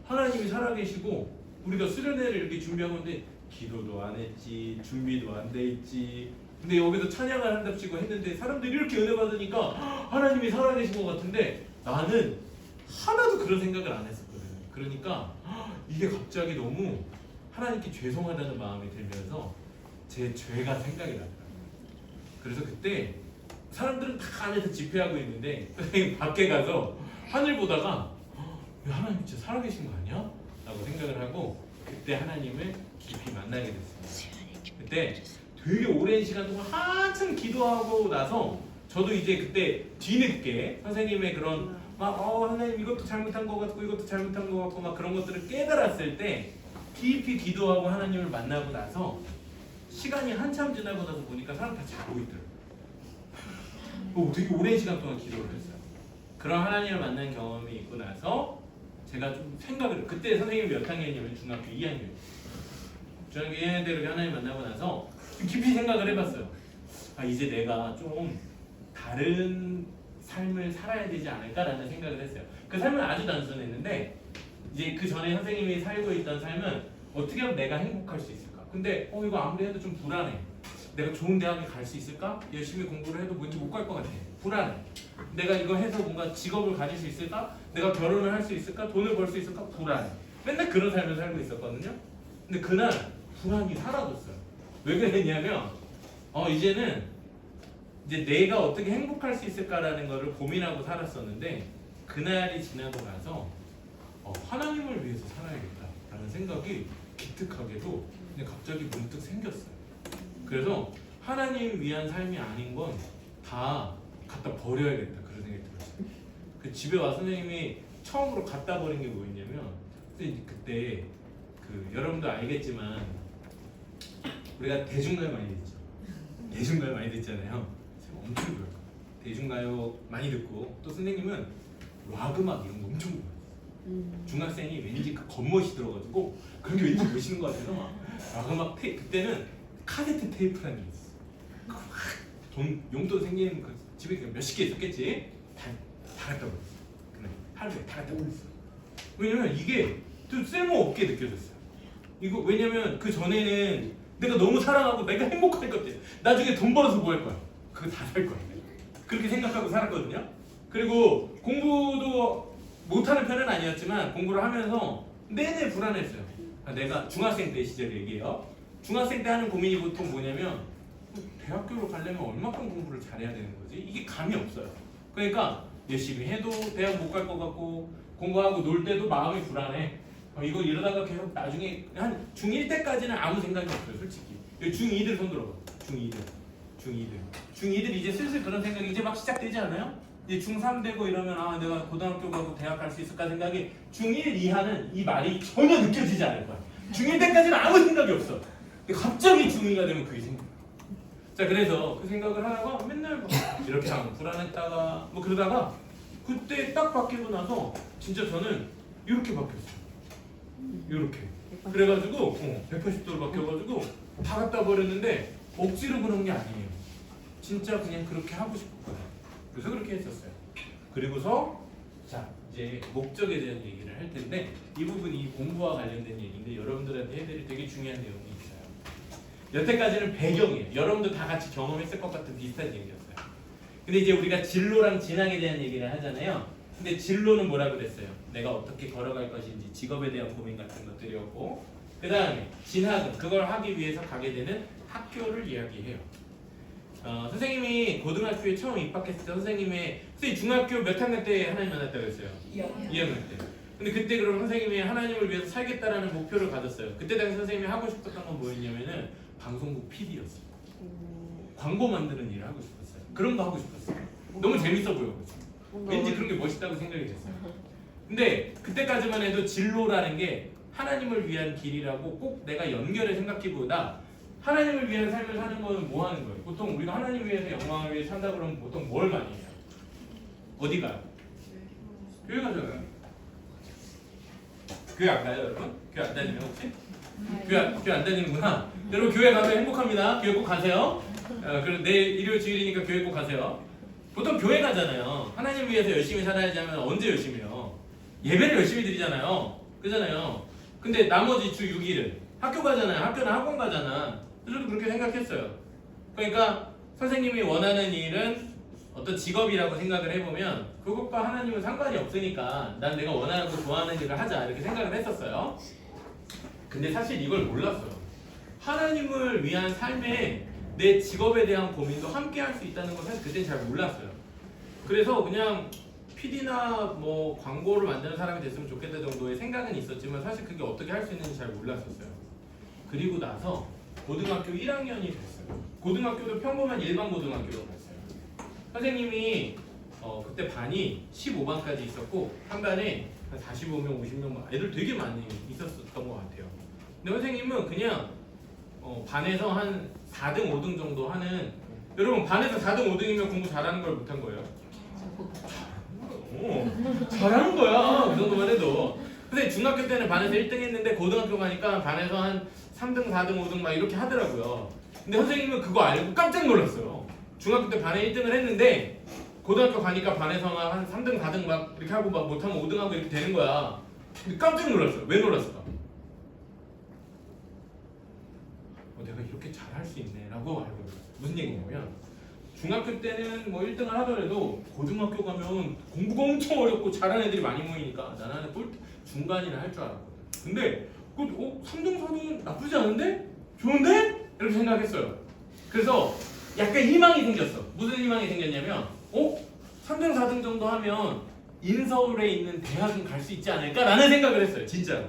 하나님이 살아계시고 우리가 수련회를 이렇게 준비하고 있는데 기도도 안 했지, 준비도 안 돼 있지. 근데 여기서 찬양을 한답시고 했는데 사람들이 이렇게 은혜 받으니까 하나님이 살아계신 것 같은데 나는 하나도 그런 생각을 안 했었거든요. 그러니까 이게 갑자기 너무 하나님께 죄송하다는 마음이 들면서 제 죄가 생각이 나더라고요. 그래서 그때 사람들은 다 안에서 집회하고 있는데 선생님 밖에 가서 하늘 보다가 하나님 진짜 살아계신 거 아니야? 라고 생각을 하고 그때 하나님을 깊이 만나게 됐습니다. 그때 되게 오랜 시간 동안 한참 기도하고 나서 저도 이제 그때 뒤늦게 선생님의 그런 막 하나님 이것도 잘못한 것 같고 이것도 잘못한 것 같고 막 그런 것들을 깨달았을 때 깊이 기도하고 하나님을 만나고 나서 시간이 한참 지나고 나서 보니까 사람 다 자고 있더라고요. 되게 오랜 시간 동안 기도를 했어요. 그런 하나님을 만난 경험이 있고 나서 제가 좀 생각을 그때 선생님이 몇 학년이냐면 중학교 2학년 중학교 2학년 때 이렇게 하나님 만나고 나서 좀 깊이 생각을 해봤어요. 이제 내가 좀 다른 삶을 살아야 되지 않을까라는 생각을 했어요. 그 삶은 아주 단순했는데 이제 그 전에 선생님이 살고 있던 삶은 어떻게 하면 내가 행복할 수 있을까? 근데 이거 아무리 해도 좀 불안해. 내가 좋은 대학에 갈 수 있을까? 열심히 공부를 해도 왠지 못 갈 것 같아. 불안해. 내가 이거 해서 뭔가 직업을 가질 수 있을까? 내가 결혼을 할 수 있을까? 돈을 벌 수 있을까? 불안해. 맨날 그런 삶을 살고 있었거든요. 근데 그날 불안이 사라졌어요. 왜 그랬냐면 이제는 이제 내가 어떻게 행복할 수 있을까라는 거를 고민하고 살았었는데 그날이 지나고 나서 하나님을 위해서 살아야겠다라는 생각이 기특하게도 그냥 갑자기 문득 생겼어요. 그래서 하나님 위한 삶이 아닌 건 다 갖다 버려야겠다 그런 생각이 들었어요. 그 집에 와 선생님이 처음으로 갖다 버린 게 뭐였냐면 그때 여러분도 알겠지만 우리가 대중가요 많이 듣죠. 대중가요 많이 듣잖아요. 엄청 좋아요. 대중가요 많이 듣고 또 선생님은 락 음악 이런 거 엄청 좋아해요. 중학생이 왠지 그 겉멋이 들어가지고 그런 게 왠지 멋있는 것 같아서 막 락 음악 그때는 카세트 테이프라는 게 있었어. 용돈 생기는 그 집에 몇십 개 있었겠지. 다 갖다 버렸어. 그날 하루에 다 갖다 버렸어. 왜냐면 이게 좀 쓸모없게 느껴졌어요. 이거 왜냐면 그 전에는 내가 너무 사랑하고 내가 행복할 것 같아. 나중에 돈 벌어서 뭐 할 거야? 그거 다 살 거야. 그렇게 생각하고 살았거든요. 그리고 공부도 못하는 편은 아니었지만 공부를 하면서 내내 불안했어요. 내가 중학생 때 시절 얘기해요. 중학생 때 하는 고민이 보통 뭐냐면 대학교로 가려면 얼마큼 공부를 잘해야 되는 거지? 이게 감이 없어요. 그러니까 열심히 해도 대학 못 갈 것 같고 공부하고 놀 때도 마음이 불안해. 이거 이러다가 계속 나중에 한 중1 때까지는 아무 생각이 없어요, 솔직히. 중2들 손 들어봐. 중2들 이제 슬슬 그런 생각이 이제 막 시작되지 않아요? 이제 중3 되고 이러면 아 내가 고등학교 가고 대학 갈 수 있을까 생각이 중1 이하는 이 말이 전혀 느껴지지 않을 거야. 중1 때까지는 아무 생각이 없어. 근데 갑자기 중2가 되면 그게 생겨. 자 그래서 그 생각을 하다가 맨날 막 이렇게 하면 불안했다가 뭐 그러다가 그때 딱 바뀌고 나서 진짜 저는 이렇게 바뀌었어요. 이렇게. 그래가지고 180도로 바뀌어가지고 다 갖다 버렸는데 억지로 그런 게 아니에요. 진짜 그냥 그렇게 하고 싶었거든요. 그래서 그렇게 했었어요. 그리고서 자 이제 목적에 대한 얘기를 할 텐데 이 부분이 공부와 관련된 얘기인데 여러분들한테 해드릴 되게 중요한 내용이 있어요. 여태까지는 배경이에요. 여러분도 다 같이 경험했을 것 같은 비슷한 얘기였어요. 근데 이제 우리가 진로랑 진학에 대한 얘기를 하잖아요. 근데 진로는 뭐라 그랬어요? 내가 어떻게 걸어갈 것인지 직업에 대한 고민 같은 것들이었고 그 다음에 진학은 그걸 하기 위해서 가게 되는 학교를 이야기해요. 선생님이 고등학교에 처음 입학했을 때 선생님 중학교 몇 학년 때 하나님 만났다고 했어요? 2학년 때. 근데 그때 그럼 선생님이 하나님을 위해서 살겠다라는 목표를 가졌어요. 그때 당시 선생님이 하고 싶었던 건 뭐였냐면은 방송국 PD였어요. 광고 만드는 일을 하고 싶었어요. 그런 거 하고 싶었어요. 너무 재밌어 보여가지고 왠지 그런 게 멋있다고 생각이 됐어요. 근데 그때까지만 해도 진로라는 게 하나님을 위한 길이라고 꼭 내가 연결해 생각기보다 하나님을 위한 삶을 사는 거는 뭐 하는 거예요? 보통 우리가 하나님을 위해서 영광을 위해 산다 그러면 보통 뭘 많이 해요? 어디 가요? 교회 가잖아요. 교회 안 가요 여러분? 교회 안 다니면 혹시? 교회 안 다니는구나. 여러분 교회 가면 행복합니다. 교회 꼭 가세요. 그럼 내일 일요일 주일이니까 교회 꼭 가세요. 보통 교회 가잖아요. 하나님 위해서 열심히 살아야지 하면 언제 열심히 해요? 예배를 열심히 드리잖아요. 그잖아요. 근데 나머지 주 6일은 학교 가잖아요. 학교나 학원 가잖아. 저도 그렇게 생각했어요. 그러니까 선생님이 원하는 일은 어떤 직업이라고 생각을 해보면 그것과 하나님은 상관이 없으니까 난 내가 원하고 좋아하는 일을 하자 이렇게 생각을 했었어요. 근데 사실 이걸 몰랐어요. 하나님을 위한 삶에 내 직업에 대한 고민도 함께 할 수 있다는 건 사실 그때 잘 몰랐어요. 그래서 그냥 PD나 뭐 광고를 만드는 사람이 됐으면 좋겠다 정도의 생각은 있었지만 사실 그게 어떻게 할 수 있는지 잘 몰랐었어요. 그리고 나서 고등학교 1학년이 됐어요. 고등학교도 평범한 일반 고등학교로 갔어요. 선생님이 그때 반이 15반까지 있었고 한 반에 한 45명, 50명 애들 되게 많이 있었던 것 같아요. 근데 선생님은 그냥 반에서 한 4등, 5등 정도 하는 여러분 반에서 4등, 5등이면 공부 잘하는 걸 못한 거예요? 잘하는 거야. 그 정도만 해도. 근데 중학교 때는 반에서 1등 했는데 고등학교 가니까 반에서 한 3등, 4등, 5등 막 이렇게 하더라고요. 근데 선생님은 그거 알고 깜짝 놀랐어요. 중학교 때 반에 1등을 했는데 고등학교 가니까 반에서 막 한 3등, 4등 막 이렇게 하고 막 못하면 5등 하고 이렇게 되는 거야. 근데 깜짝 놀랐어요. 왜 놀랐을까? 내가 이렇게 잘할 수 있네 라고 알고 있어요. 무슨 얘기냐면 중학교 때는 뭐 1등을 하더라도 고등학교 가면 공부가 엄청 어렵고 잘하는 애들이 많이 모이니까 나는 중간이나 할 줄 알았거든. 근데 3등, 4등은 나쁘지 않은데? 좋은데? 이렇게 생각했어요. 그래서 약간 희망이 생겼어. 무슨 희망이 생겼냐면 3등, 4등 정도 하면 인서울에 있는 대학은 갈 수 있지 않을까? 라는 생각을 했어요. 진짜로.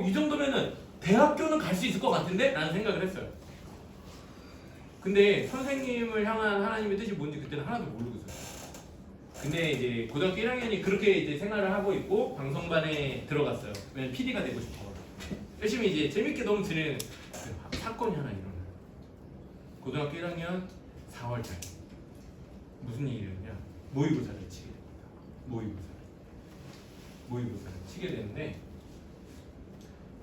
이 정도면은 대학교는 갈 수 있을 것 같은데? 라는 생각을 했어요. 근데 선생님을 향한 하나님의 뜻이 뭔지 그때는 하나도 모르고 있었어요. 근데 이제 고등학교 1학년이 그렇게 이제 생활을 하고 있고 방송반에 들어갔어요. 왜냐면 PD가 되고 싶어. 열심히 이제 재밌게 너무 지내는 사건이 하나 일어나요. 고등학교 1학년 4월달 무슨 일이 일어나냐? 모의고사를 치게 됩니다. 모의고사를 치게 되는데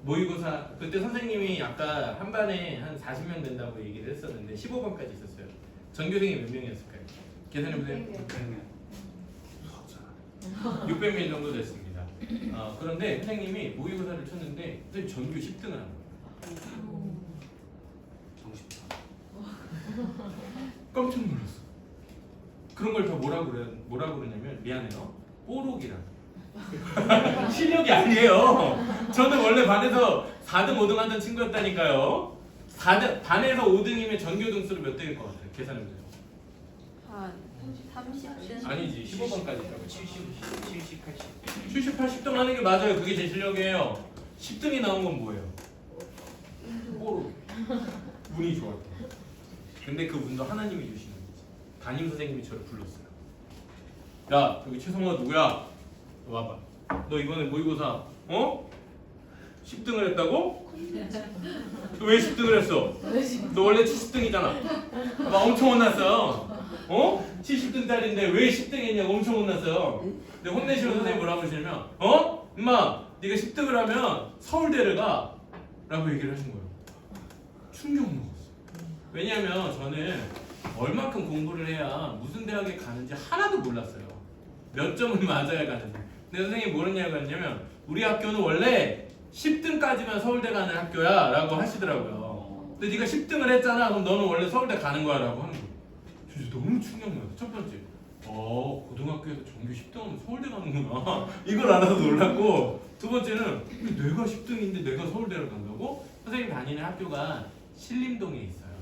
모의고사 그때 선생님이 아까 한 반에 한 40명 된다고 얘기를 했었는데 15반까지 있었어요. 전교생이 몇 명이었을까요? 계산해보세요. 600명 정도 됐습니다. 그런데 선생님이 모의고사를 쳤는데 전교 10등을 한 거예요. 깜짝 놀랐어. 그런 걸 다 뭐라 그러냐면 미안해요. 뽀록이라. 실력이 아니에요. 저는 원래 반에서 4등, 5등 하던 친구였다니까요. 반에서 5등이면 전교 등수로 몇 등일 것 같아요? 계산해보세요. 한 30등? 아니지 15번까지 70, 70, 80. 70, 80등 하는 게 맞아요. 그게 제 실력이에요. 10등이 나온 건 뭐예요? 뽀로 운이 좋았다. 근데 그 운도 하나님이 주시는 거지. 담임 선생님이 저를 불렀어요. 야 여기 최성화 누구야? 너 와봐. 너 이번에 모의고사 10등을 했다고? 너 왜 10등을 했어? 너 원래 70등이잖아. 막 엄청 혼났어요. 70등짜리인데 왜 10등 했냐고 엄청 혼났어요. 근데 혼내시면 선생님 뭐라고 하시냐면 엄마 네가 10등을 하면 서울대를 가 라고 얘기를 하신 거예요. 충격 먹었어요. 왜냐면 저는 얼마큼 공부를 해야 무슨 대학에 가는지 하나도 몰랐어요. 몇 점을 맞아야 가는지. 근데 선생님이 뭐라고 했냐면 우리 학교는 원래 10등까지만 서울대 가는 학교야 라고 하시더라고요. 근데 네가 10등을 했잖아. 그럼 너는 원래 서울대 가는 거야 라고 하는 거예요. 진짜 너무 충격먹었어요. 첫 번째 고등학교에서 전교 10등하면 서울대 가는구나. 이걸 알아서 놀랐고, 두 번째는 내가 10등인데 내가 서울대를 간다고? 선생님 다니는 학교가 신림동에 있어요.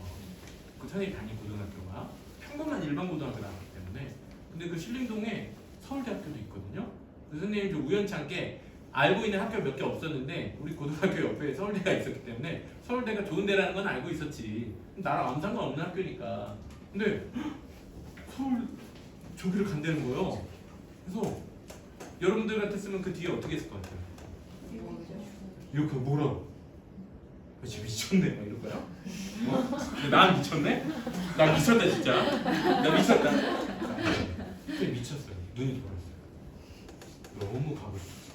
그 선생님 다니는 고등학교가 평범한 일반 고등학교 나왔기 때문에. 근데 그 신림동에 서울대학교도 있거든요. 그 선생님이 좀 우연치 않게 알고 있는 학교 몇 개 없었는데 우리 고등학교 옆에 서울대가 있었기 때문에 서울대가 좋은 데라는 건 알고 있었지. 나랑 아무 상관없는 학교니까. 근데 서울 저기를 간다는 거예요. 그래서 여러분들 같았으면 그 뒤에 어떻게 했을 것 같아요? 이렇게 뭐라? 지금 미쳤네 막 이럴 거야? 난 미쳤네? 나 미쳤다 진짜. 나 미쳤다. 근데 미쳤어요. 눈이 돌았어요. 너무 가고 싶었어.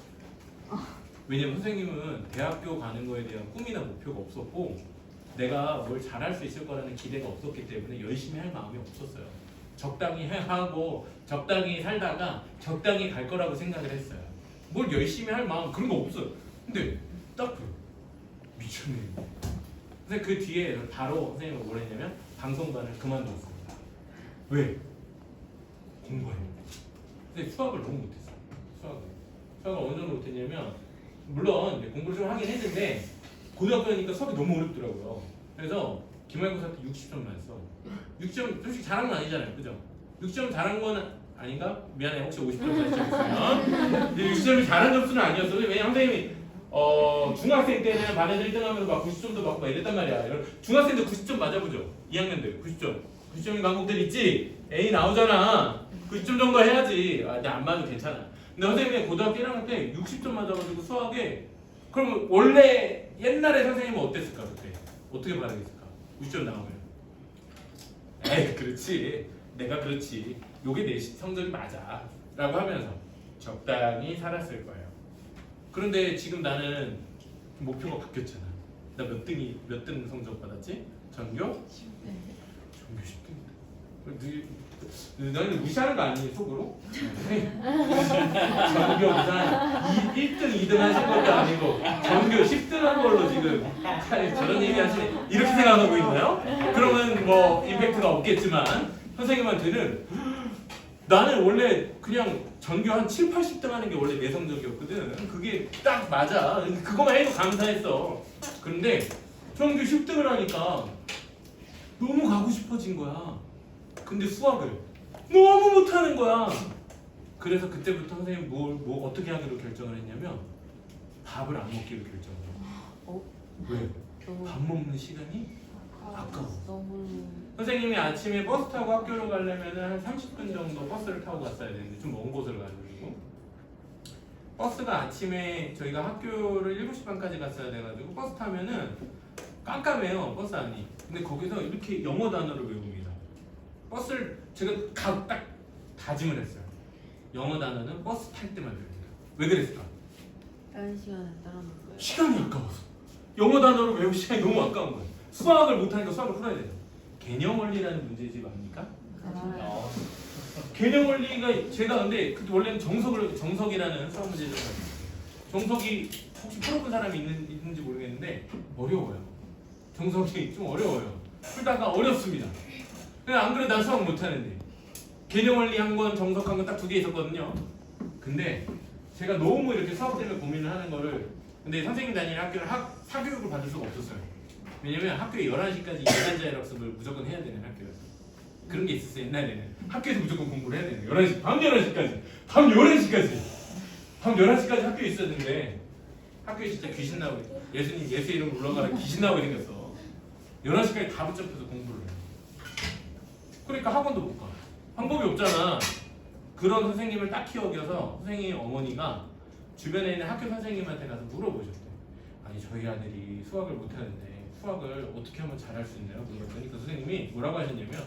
왜냐면 선생님은 대학교 가는 거에 대한 꿈이나 목표가 없었고 내가 뭘 잘할 수 있을 거라는 기대가 없었기 때문에 열심히 할 마음이 없었어요. 적당히 하고 적당히 살다가 적당히 갈 거라고 생각을 했어요. 뭘 열심히 할 마음 그런 거 없어요. 근데 딱 미쳤네. 근데 그 뒤에 바로 선생님은 뭘 했냐면 방송반을 그만뒀습니다. 왜? 공부해요. 근데 수학을 너무 못했어요. 수학을 어느 정도 못했냐면 물론 이제 공부를 좀 하긴 했는데 고등학교니까 수학이 너무 어렵더라고요. 그래서 기말고사 때 60점 맞았어. 60점 솔직히 잘한 건 아니잖아요, 그죠? 60점 잘한 건 아닌가? 미안해, 혹시 50점 잘했으면 60점이 잘한 점수는 아니었어. 왜냐면 선생님이 중학생 때는 반에서 1등하면서 막 90점도 받고 막 이랬단 말이야. 중학생도 90점 맞아보죠. 2학년들 90점. 90점인 과목들 있지? A 나오잖아. 90점 정도 해야지. 근데 안 맞아도 괜찮아. 근데 선생님이 고등학교 1학년 때 60점 맞아가지고 수학에 그럼 원래 옛날에 선생님은 어땠을까 그때? 어떻게 반응했을까? 90점 나오면 에이 그렇지 내가 그렇지 요게 내 성적이 맞아 라고 하면서 적당히 살았을 거예요. 그런데 지금 나는 목표가 바뀌었잖아. 나 몇 등 성적 받았지? 전교? 10등. 전교 10등. 너희는 무시하는 거 아니니 속으로? 전교 무산 1등 2등 하신 것도 아니고 전교 10등 한 걸로 지금 저런 얘기 하시네. 이렇게 생각하고 있나요? 그러면 뭐 임팩트가 없겠지만 선생님한테는 나는 원래 그냥 전교 한 7, 80등 하는 게 원래 내 성적이었거든. 그게 딱 맞아. 그거만 해도 감사했어. 그런데 전교 10등을 하니까 너무 가고 싶어진 거야. 근데 수학을 너무 못하는 거야. 그래서 그때부터 선생님 뭐 어떻게 하기로 결정을 했냐면 밥을 안 먹기로 결정을 했어요. 왜? 밥 먹는 시간이 아까워. 너무 선생님이 아침에 버스 타고 학교로 가려면 한 30분 정도 버스를 타고 갔어야 되는데 좀 먼 곳을 가지고 버스가 아침에 저희가 학교를 7시 반까지 갔어야 돼가지고 버스 타면은 깜깜해요 버스 안이. 근데 거기서 이렇게 영어 단어를 외웁니다. 버스를 제가 딱 다짐을 했어요. 영어 단어는 버스 탈 때만 외웁니다. 왜 그랬을까? 다른 시간에 따라놓은 거예요. 시간이 아까워서. 영어 단어를 외울 시간이 너무 아까운 거예요. 수학을 못하니까 수학을 풀어야 돼요. 개념 원리라는 문제집 아닙니까? 개념 원리가 제가 근데 원래는 정석이라는 수학 문제를 정석이 혹시 풀어본 사람이 있는지 모르겠는데 어려워요. 정석이 좀 어려워요. 풀다가 어렵습니다. 안 그래도 난 수학 못하는데 개념 원리 한 권, 정석 한 권 딱 2개 있었거든요. 근데 제가 너무 이렇게 수학 때문에 고민을 하는 거를 근데 선생님 다니는 학교는 사교육을 받을 수가 없었어요. 왜냐면 학교에 11시까지 예간자율 학습을 무조건 해야 되는 학교였어. 그런 게 있었어요 옛날에는. 학교에서 무조건 공부를 해야 되는 거예요. 11시, 밤 11시까지. 밤 11시까지. 밤 11시까지 학교에 있었는데 학교에 진짜 귀신 나오게 예수님 예수 이름 불러가라 귀신 나오게 생겼어. 11시까지 다 붙잡혀서 공부를 해. 그러니까 학원도 못 가. 방법이 없잖아. 그런 선생님을 딱히 여겨서 선생님 어머니가 주변에 있는 학교 선생님한테 가서 물어보셨대. 아니 저희 아들이 수학을 못하는데 수학을 어떻게 하면 잘할 수 있나요? 물어봤더니 그 선생님이 뭐라고 하셨냐면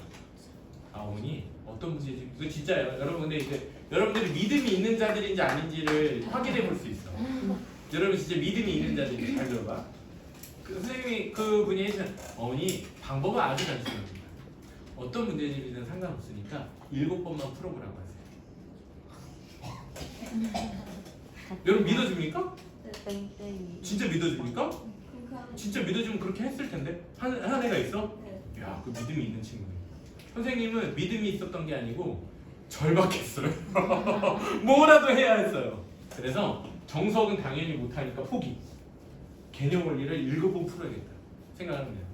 아 어머니 어떤 문제지? 이거 진짜예요. 여러분 근데 이제 여러분들이 믿음이 있는 자들인지 아닌지를 확인해 볼 수 있어. 여러분 진짜 믿음이 있는 자들인지 잘 들어봐. 그 선생님이 그 분이 해주신 어머니 방법은 아주 단순합니다. 어떤 문제집이든 상관없으니까 7번만 풀어보라고 하세요. 여러분 믿어줍니까? 땡땡이. 진짜 믿어줍니까? 진짜 믿어주면 그렇게 했을 텐데 한 애가 있어? 야, 그 믿음이 있는 친구네. 선생님은 믿음이 있었던 게 아니고 절박했어요. 뭐라도 해야 했어요. 그래서 정석은 당연히 못하니까 포기. 개념 원리를 7번 풀어야겠다 생각하면 돼요.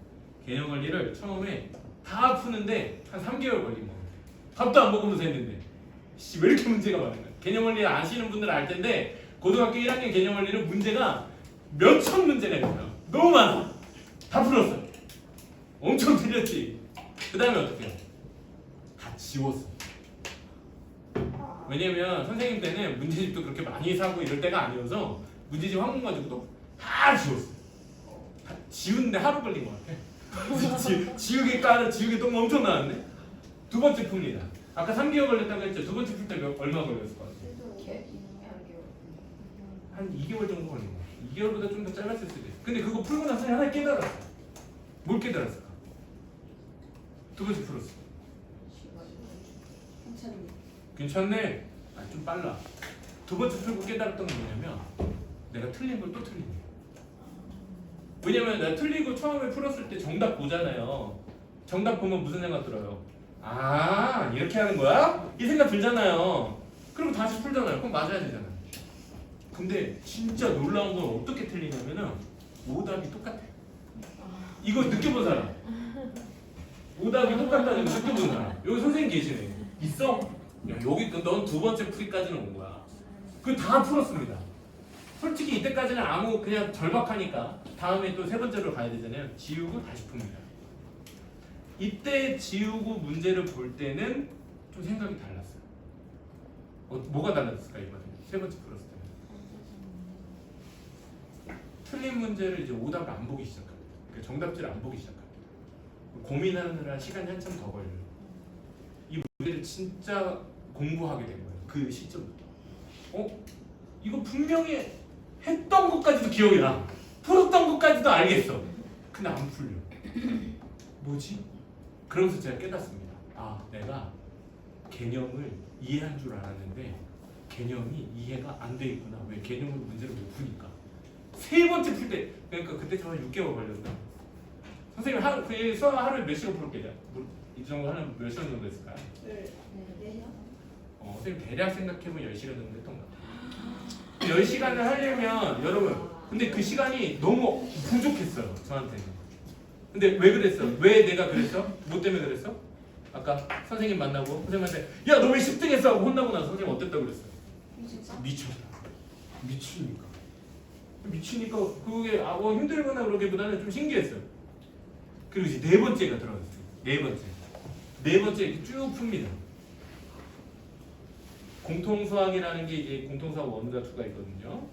개념 원리를 처음에 다 푸는데 한 3개월 걸린 거 같아요. 밥도 안 먹으면서 했는데 씨, 왜 이렇게 문제가 많은 거야? 개념 원리를 아시는 분들은 알 텐데 고등학교 1학년 개념 원리는 문제가 몇천 문제가 있어요. 너무 많아. 다 풀었어. 엄청 틀렸지. 그 다음에 어떻게 해요? 다 지웠어. 왜냐면 선생님 때는 문제집도 그렇게 많이 사고 이럴 때가 아니어서 문제집 한 권 가지고도 다 지웠어. 다 지우는데 하루 걸린 것 같아. 지우개 까는 지우개 똥 엄청 나왔네. 두 번째 풉니다. 아까 3개월 걸렸다고 했죠. 두 번째 풀 때 얼마 걸렸을 것 같아요? 한 2개월 정도 걸린 거. 2개월보다 좀 더 짧았을 수도 있어. 근데 그거 풀고 나서 하나 깨달았어. 뭘 깨달았을까? 두 번째 풀었어. 괜찮네. 아, 좀 빨라. 두 번째 풀고 깨달았던 게 뭐냐면 내가 틀린 걸 또 틀린 거야. 왜냐면 내가 틀리고 처음에 풀었을 때 정답 보잖아요. 정답 보면 무슨 생각 들어요? 아, 이렇게 하는 거야? 이 생각 들잖아요. 그럼 다시 풀잖아요. 그럼 맞아야 되잖아요. 근데 진짜 놀라운 건 어떻게 틀리냐면은 오답이 똑같아. 이거 느껴본 사람. 오답이 똑같다는 거 느껴본 사람. 여기 선생님 계시네. 있어? 야, 여기 넌 두 번째 풀이까지는 온 거야. 그 다 풀었습니다. 솔직히 이때까지는 아무 그냥 절박하니까 다음에 또 세 번째로 가야 되잖아요. 지우고 다시 풉니다. 이때 지우고 문제를 볼 때는 좀 생각이 달랐어요. 뭐가 달랐을까 이번에? 세 번째 풀었을 때는 틀린 문제를 이제 오답을 안 보기 시작합니다. 그러니까 정답지를 안 보기 시작합니다. 고민하느라 시간이 한참 더 걸려요. 이 문제를 진짜 공부하게 된 거예요. 그 시점부터. 이거 분명히 했던 것까지도 기억이 나. 풀었던 것까지도 알겠어. 근데 안 풀려. 뭐지? 그러면서 제가 깨닫습니다. 아, 내가 개념을 이해한 줄 알았는데 개념이 이해가 안 돼 있구나. 왜 개념을 문제를 못 푸니까. 세 번째 풀 때, 그러니까 그때 저한 6개월 걸렸다. 선생님 그 수학 하루에 몇 시간 풀었겠냐? 이 정도 하면 몇 시간 정도 했을까요? 선생님 대략 생각해보면 10시간 정도 했던 것 같아요. 10시간을 하려면 여러분 근데 그 시간이 너무 부족했어요 저한테는. 근데 왜 그랬어? 왜 내가 그랬어? 뭐 때문에 그랬어? 아까 선생님 만나고 선생님한테 야 너 왜 10등 했어? 하고 혼나고 나서 선생님 어땠다고 그랬어요? 미쳤다. 미치니까 그게 힘들거나 그러기보다는 좀 신기했어요. 그리고 이제 네 번째가 들어갔어요. 네 번째 이렇게 쭉 풉니다. 공통수학이라는 게 이제 공통수학 1과 2가 있거든요.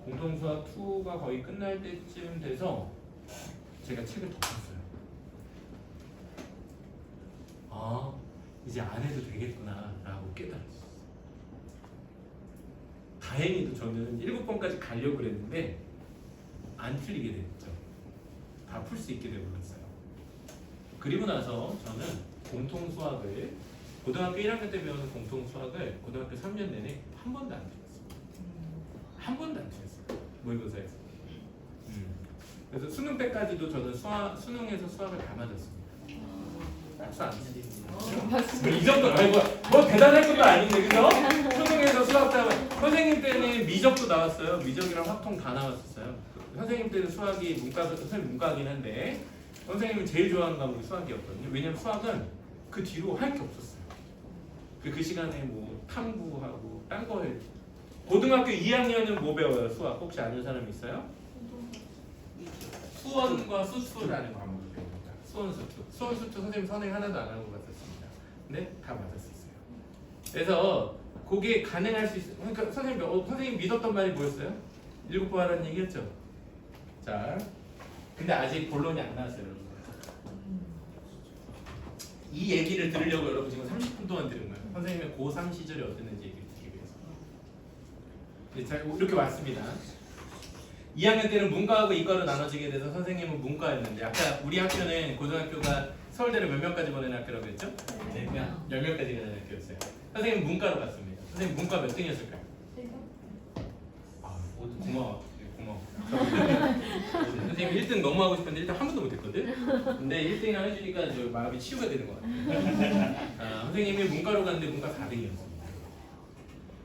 공통수학 2가 거의 끝날 때쯤 돼서 제가 책을 덮었어요. 아, 이제 안 해도 되겠구나 라고 깨달았어요. 다행히도 저는 7번까지 가려고 그랬는데 안 틀리게 됐죠. 다 풀 수 있게 되어버렸어요. 그리고 나서 저는 공통수학을 고등학교 1학년 때 배우는 공통수학을 고등학교 3년 내내 한 번도 안 틀렸어요. 한 번도 안 틀렸어요. 모의고사에서. 그래서 수능 때까지도 저는 수능에서 수학을 다 맞았습니다. 박수 안 치지. 이 정도 뭐 대단할 것도 아닌데 그죠? 수능에서 수학 다 선생님 때는 미적도 나왔어요. 미적이랑 확통 다 나왔었어요. 선생님 때는 수학이 선생님 문과긴 한데 선생님은 제일 좋아하는 과목이 수학이었거든요. 왜냐면 수학은 그 뒤로 할 게 없었어요. 그 시간에 뭐 탐구하고 딴 거 해. 고등학교 2학년은 뭐 배워요? 수학 혹시 아는 사람 있어요? 수원과 수투라는 과목을 배웁니다. 수원 수투 선생님 선행 하나도 안 하는 것 같았습니다. 근데 다 맞았었어요. 그래서 그게 가능할 수 있어요. 그러니까 선생님 믿었던 말이 뭐였어요? 7번 하라는 얘기였죠. 자, 근데 아직 본론이 안 나왔어요, 여러분. 이 얘기를 들으려고 여러분 지금 30분 동안 들은 거예요. 선생님의 고3 시절이 어땠는지 얘기를 드리기 위해서. 자, 이렇게 왔습니다. 2학년 때는 문과하고 이과로 나눠지게 돼서 선생님은 문과였는데 아까 우리 학교는 고등학교가 서울대를 몇 명까지 보내는 학교라고 했죠? 4명, 10명까지 가는 학교였어요. 선생님은 문과로 갔습니다. 선생님 문과 몇 등이었을까요? 고마워. 선생님 1등 너무 하고 싶었는데 1등 한 번도 못했거든? 근데 1등이나 해주니까 저 마음이 치유가 되는 것 같아요. 선생님이 문과로 갔는데 문과 4등이었습니다.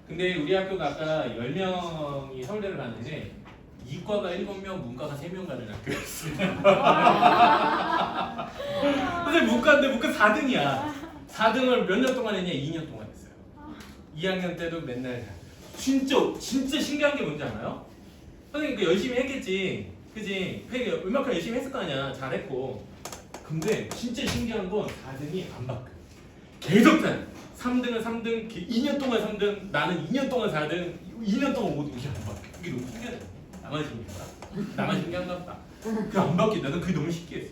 근데 우리 학교가 아까 10명이 서울대를 갔는데 이과가 7명, 문과가 3명 가는 학교였어요. 선생님 문과인데 문과 4등이야. 4등을 몇 년 동안 했냐? 2년 동안 했어요. 2학년 때도 맨날 진짜 신기한 게 뭔지 알아요? 선생님 그 열심히 했겠지, 그지? 얼마큼 열심히 했을 거 아니야. 잘했고. 근데 진짜 신기한 건 4등이 안 바뀌어. 계속 잘. 3등은 3등, 2년 동안 3등, 나는 2년 동안 4등, 2년 동안 5등 이게 안 바뀌어. 그게 너무 신기하다. 나만 신기한가? 나만 신기한가 봐. 그게 안 바뀌어. 나는 그게 너무 신기했어.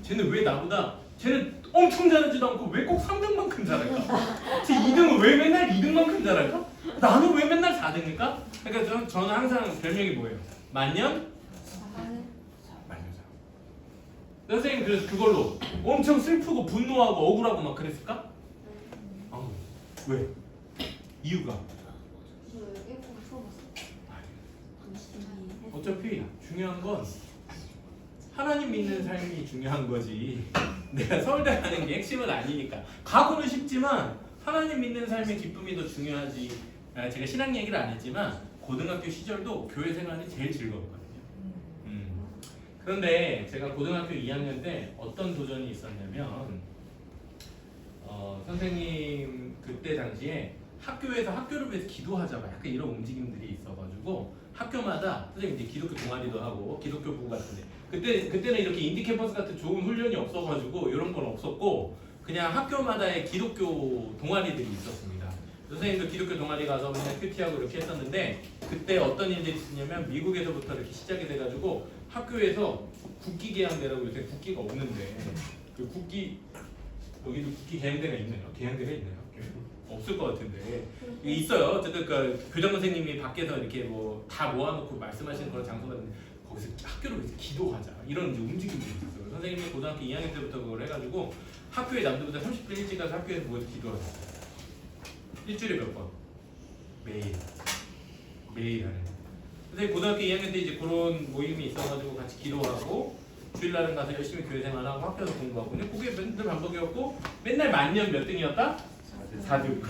쟤는 왜 나보다 쟤는 엄청 잘하지도 않고 왜 꼭 3등만큼 잘할까? 쟤 2등은 왜 맨날 2등만큼 잘할까? 나는 왜 맨날 4등일까? 그러니까 저는 항상 별명이 뭐예요? 만년? 만년사. 선생님 그래서 그걸로 엄청 슬프고 분노하고 억울하고 막 그랬을까? 왜? 이유가? 어차피 중요한 건 하나님 믿는 삶이 중요한 거지. 내가 서울대 가는 게 핵심은 아니니까. 가고는 싶지만 하나님 믿는 삶의 기쁨이 더 중요하지. 제가 신앙 얘기를 안 했지만 고등학교 시절도 교회 생활이 제일 즐거웠거든요. 그런데 제가 고등학교 2학년 때 어떤 도전이 있었냐면 선생님 그때 당시에 학교에서 학교를 위해서 기도하자 막 약간 이런 움직임들이 있어가지고 학교마다 선생님 이제 기독교 동아리도 하고 기독교 부부 같은데 그때는 이렇게 인디 캠퍼스 같은 좋은 훈련이 없어가지고 이런 건 없었고 그냥 학교마다의 기독교 동아리들이 있었습니다. 선생님도 기독교 동아리 가서 맨날 큐티하고 이렇게 했었는데 그때 어떤 일들이 있었냐면 미국에서부터 이렇게 시작이 돼가지고 학교에서 국기 개항대라고 요새 국기가 없는데 그 국기 여기도 국기 개항대가 있나요? 개항대가 있나요? 없을 것 같은데 있어요. 어쨌든 그 교장 선생님이 밖에서 이렇게 뭐 다 모아놓고 말씀하시는 그런 장소가 있는데 거기서 학교를 위해서 기도하자 이런 이제 움직임들이 있었어요. 선생님이 고등학교 2학년 때부터 그걸 해가지고 학교에 남들보다 30분 일찍 가서 학교에서 모여서 기도하자. 일주일에 몇 번? 매일 하는. 선생님 고등학교 2학년 때 이제 그런 모임이 있어가지고 같이 기도하고 주일날은 가서 열심히 교회 생활하고 학교에서 공부하고 근데 그게 맨날 반복이었고 맨날 만년 몇 등이었다? 4등.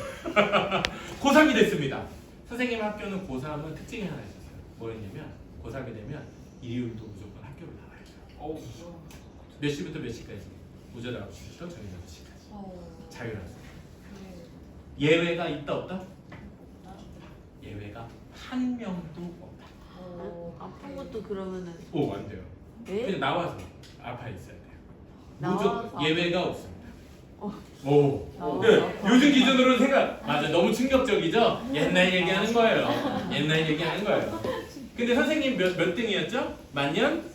고3이 됐습니다. 선생님 학교는 고3은 특징이 하나 있었어요. 뭐였냐면 고3이 되면 일요일도 무조건 학교를 나가야 돼요. 몇 시부터 몇 시까지? 오전 9시부터 저녁 6시까지. 자율학습. 예외가 있다 없다? 예외가 한 명도 없다. 아픈 것도 그러면은 안 돼요. 왜? 그냥 나와서 아파 있어야 돼요. 나와서 무조건 예외가 없습니다. 나와서 요즘 기준으로는 맞아 너무 충격적이죠? 옛날 얘기하는 거예요. 옛날 얘기하는 거예요. 근데 선생님 몇 등이었죠? 만년?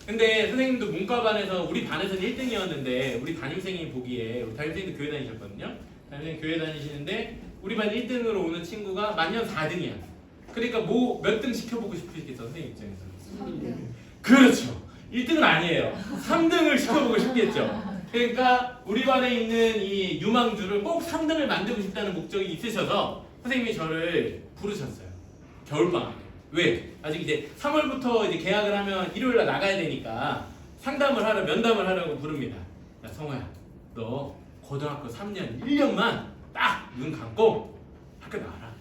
근데 선생님도 문과반에서 우리 반에서는 1등이었는데 우리 담임생이 보기에 우리 담임생도 교회 다니셨거든요. 담임생 교회 다니시는데 우리 반 1등으로 오는 친구가 만년 4등이야. 그러니까 뭐 몇 등 시켜보고 싶으시겠어 선생님 입장에서. 그렇죠. 1등은 아니에요. 3등을 시켜보고 싶겠죠. 그러니까 우리 반에 있는 이 유망주를 꼭 3등을 만들고 싶다는 목적이 있으셔서 선생님이 저를 부르셨어요. 겨울방학에. 왜? 아직 이제 3월부터 이제 계약을 하면 일요일날 나가야 되니까 상담을 하러 면담을 하려고 부릅니다. 야 성호야, 너 고등학교 3년 1년만 딱 눈 감고 학교 나와라.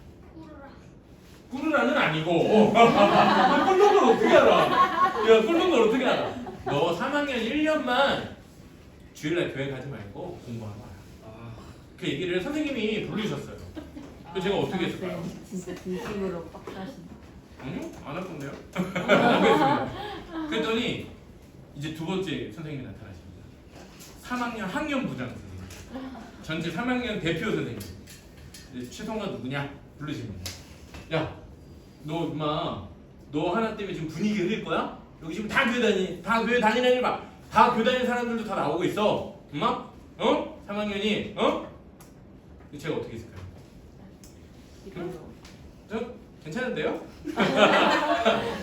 꿀루라는 아니고 꿀른 걸 어떻게 알아? 야 꿀른 걸 어떻게 알아? 너 3학년 1년만 주일날 교회 가지 말고 공부하고 와라. 그 얘기를 선생님이 부르셨어요. 그래서 제가 어떻게 했을까요? 진짜 진심으로 빡하신다. 아니요? 안 할 건데요? 안 하겠습니다. 그랬더니 이제 두 번째 선생님이 나타나십니다. 3학년 학년 부장 선생님. 전체 3학년 대표 선생님. 이제 최성아 누구냐? 부르십니다. 야, 너 임마 너 하나 때문에 지금 분위기 흐릴 거야? 여기 지금 다 교회 다니는 일 봐. 다 교회 다니는 사람들도 다 나오고 있어. 엄마? 어? 3학년이 어? 제가 어떻게 했을까요? 저 괜찮은데요?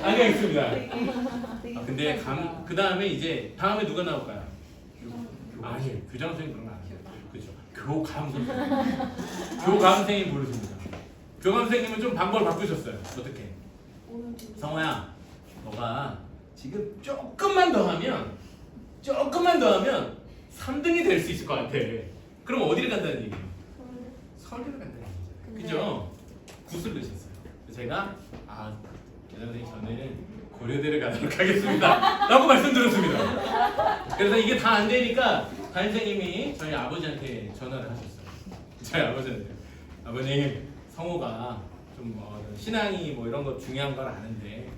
알겠습니다. 근데 그 다음에 이제 다음에 누가 나올까요? 아니 교장 선생님 그런 거 아니에요. 그렇죠. 교감 선생님. 교감 선생님 부르십니다. 교감 선생님은 좀 방법을 바꾸셨어요. 어떻게? 성호야, 너가 지금 조금만 더 하면 3등이 될 수 있을 것 같아. 그럼 어디를 간다는 얘기예요? 서울대를 간다는 얘기죠. 그죠? 굿을 넣으셨어요. 제가 교장 선생님 저는 고려대를 가도록 하겠습니다 라고 말씀드렸습니다. 그래서 이게 다 안 되니까 담임선생님이 저희 아버지한테 전화를 하셨어요. 저희 아버지한테 아버님 성호가 좀 신앙이 뭐 이런 거 중요한 걸 아는데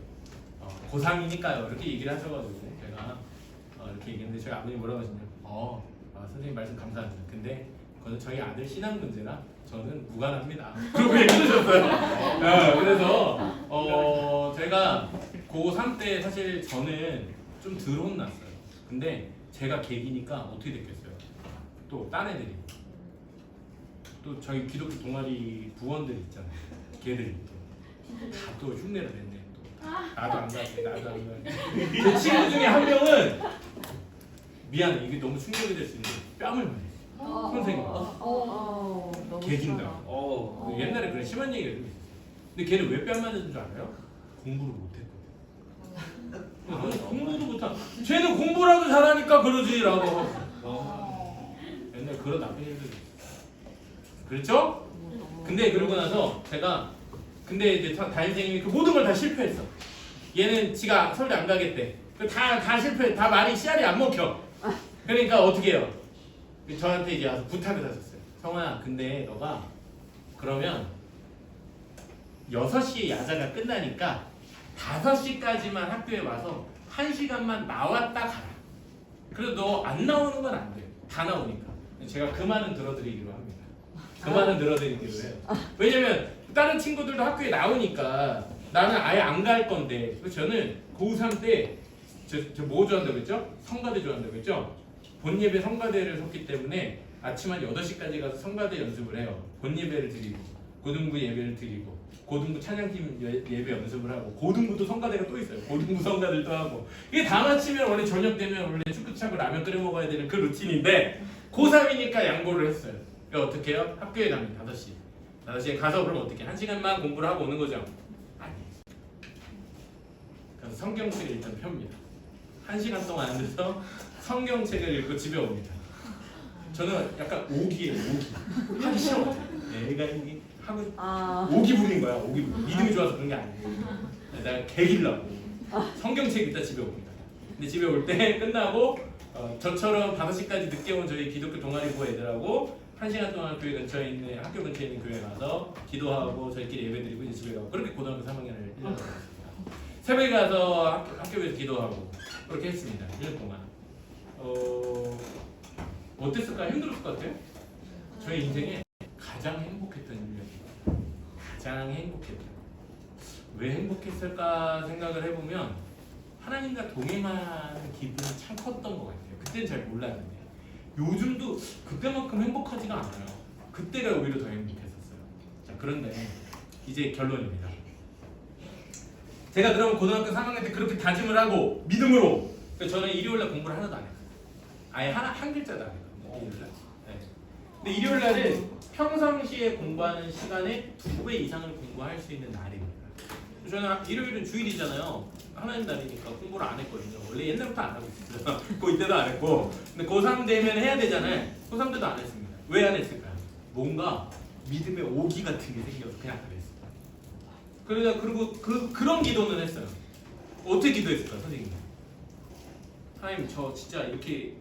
고3이니까요 이렇게 얘기를 하셔가지고 제가 이렇게 얘기했는데 저희 아버님 뭐라고 하시냐면 선생님 말씀 감사합니다. 근데 그거는 저희 아들 신앙 문제라 저는 무관합니다. 그렇게 얘기하셨어요. 그래서 제가 고3 때 사실 저는 좀 덜 혼났어요. 근데 제가 계기니까 어떻게 됐겠어요? 또 딴 애들이 또 저희 기독교 동아리 부원들 있잖아요. 걔들이 또 흉내를 냈네. 또 나도 안 가지. 제 친구 중에 한 명은 미안해 이게 너무 충격이 될 수 있는데 뺨을 맞았어. 선생님 개긴다. 옛날에 그런 심한 얘기가 좀 있었어. 근데 걔는 왜 뺨 맞은 줄 알아요? 공부를 못했거든. 공부도 못한. 쟤는 공부라도 잘하니까 그러지라고. 옛날 그런 나쁜 일들. 그렇죠? 근데 그러고 나서 제가 근데 이제 담임선생님이 그 모든 걸 다 실패했어. 얘는 지가 서울대 안 가겠대. 다 실패. 다 말이 씨알이 안 먹혀. 그러니까 어떻게 해요? 저한테 이제 와서 부탁을 하셨어요. 성호야, 근데 너가 그러면 6시에 야자가 끝나니까 5시까지만 학교에 와서 1시간만 나왔다 가라. 그래도 너 안 나오는 건 안 돼. 다 나오니까. 제가 그 말은 들어드리기로 합니다. 그 말은 들어드리기로 해요. 왜냐면 다른 친구들도 학교에 나오니까 나는 아예 안 갈 건데. 그래서 저는 고3 때 저 뭐 좋아한다고 했죠? 성가대 좋아한다고 했죠? 본예배 성가대를 섰기 때문에 아침 한 8시까지 가서 성가대 연습을 해요. 본예배를 드리고 고등부 예배를 드리고 고등부 찬양팀 예배 연습을 하고 고등부도 성가대가 또 있어요. 고등부 성가대를 또 하고 이게 다 마치면 원래 저녁 되면 원래 축구 차고 라면 끓여 먹어야 되는 그 루틴인데 고3이니까 양보를 했어요. 그러니까 어떻게 해요? 학교에 갑니다. 5시에 가서 그럼 어떻게 1시간만 공부를 하고 오는 거죠? 아니. 그래서 성경책을 일단 펴니다. 1시간 동안 앉아서 성경책을 읽고 집에 옵니다. 저는 약간 오기예요. 하기 싫어. 내가 이게 하고 오기 부린 거야. 오기 부린. 믿음이 좋아서 그런 게 아니고 내가 개기려고 성경책 읽다 집에 옵니다. 근데 집에 올 때 끝나고 저처럼 5시까지 늦게 온 저희 기독교 동아리부 애들하고 1시간 동안 교회 근처에 있는 학교 근처에 있는 교회 가서 기도하고 저희끼리 예배드리고 이제 집에 가고 그렇게 고등학교 3학년을 1년 동안 했습니다. 새벽에 가서 학교에서 기도하고 그렇게 했습니다. 1년 동안. 어땠을까요? 힘들었을 것 같아요? 저희 인생에 가장 행복했던 1년입니다. 가장 행복했던. 왜 행복했을까 생각을 해보면 하나님과 동행하는 기분이 참 컸던 것 같아요. 그때는 잘 몰랐는데 요즘도 그때만큼 행복하지가 않아요. 그때가 오히려 더 행복했었어요. 자, 그런데 이제 결론입니다. 제가 그러면 고등학교 3학년 때 그렇게 다짐을 하고 믿음으로 저는 일요일날 공부를 하나도 안 했어요. 아예 한 글자도 안 했어요. 일요일날. 네. 근데 일요일날은 평상시에 공부하는 시간의 2배 이상을 공부할 수 있는 날입니다. 저는 일요일은 주일이잖아요. 하나님 날이니까 공부를 안 했거든요. 원래 옛날부터 안 하고 있었어요. 그때도 안 했고. 근데 고3 되면 해야 되잖아요. 고3 때도 안 했습니다. 왜 안 했을까요? 뭔가 믿음의 오기 같은 게 생겨서 그냥 안 했어요. 그러다 그리고 그런 기도는 했어요. 어떻게 기도했을까 선생님? 하나님 저 진짜 이렇게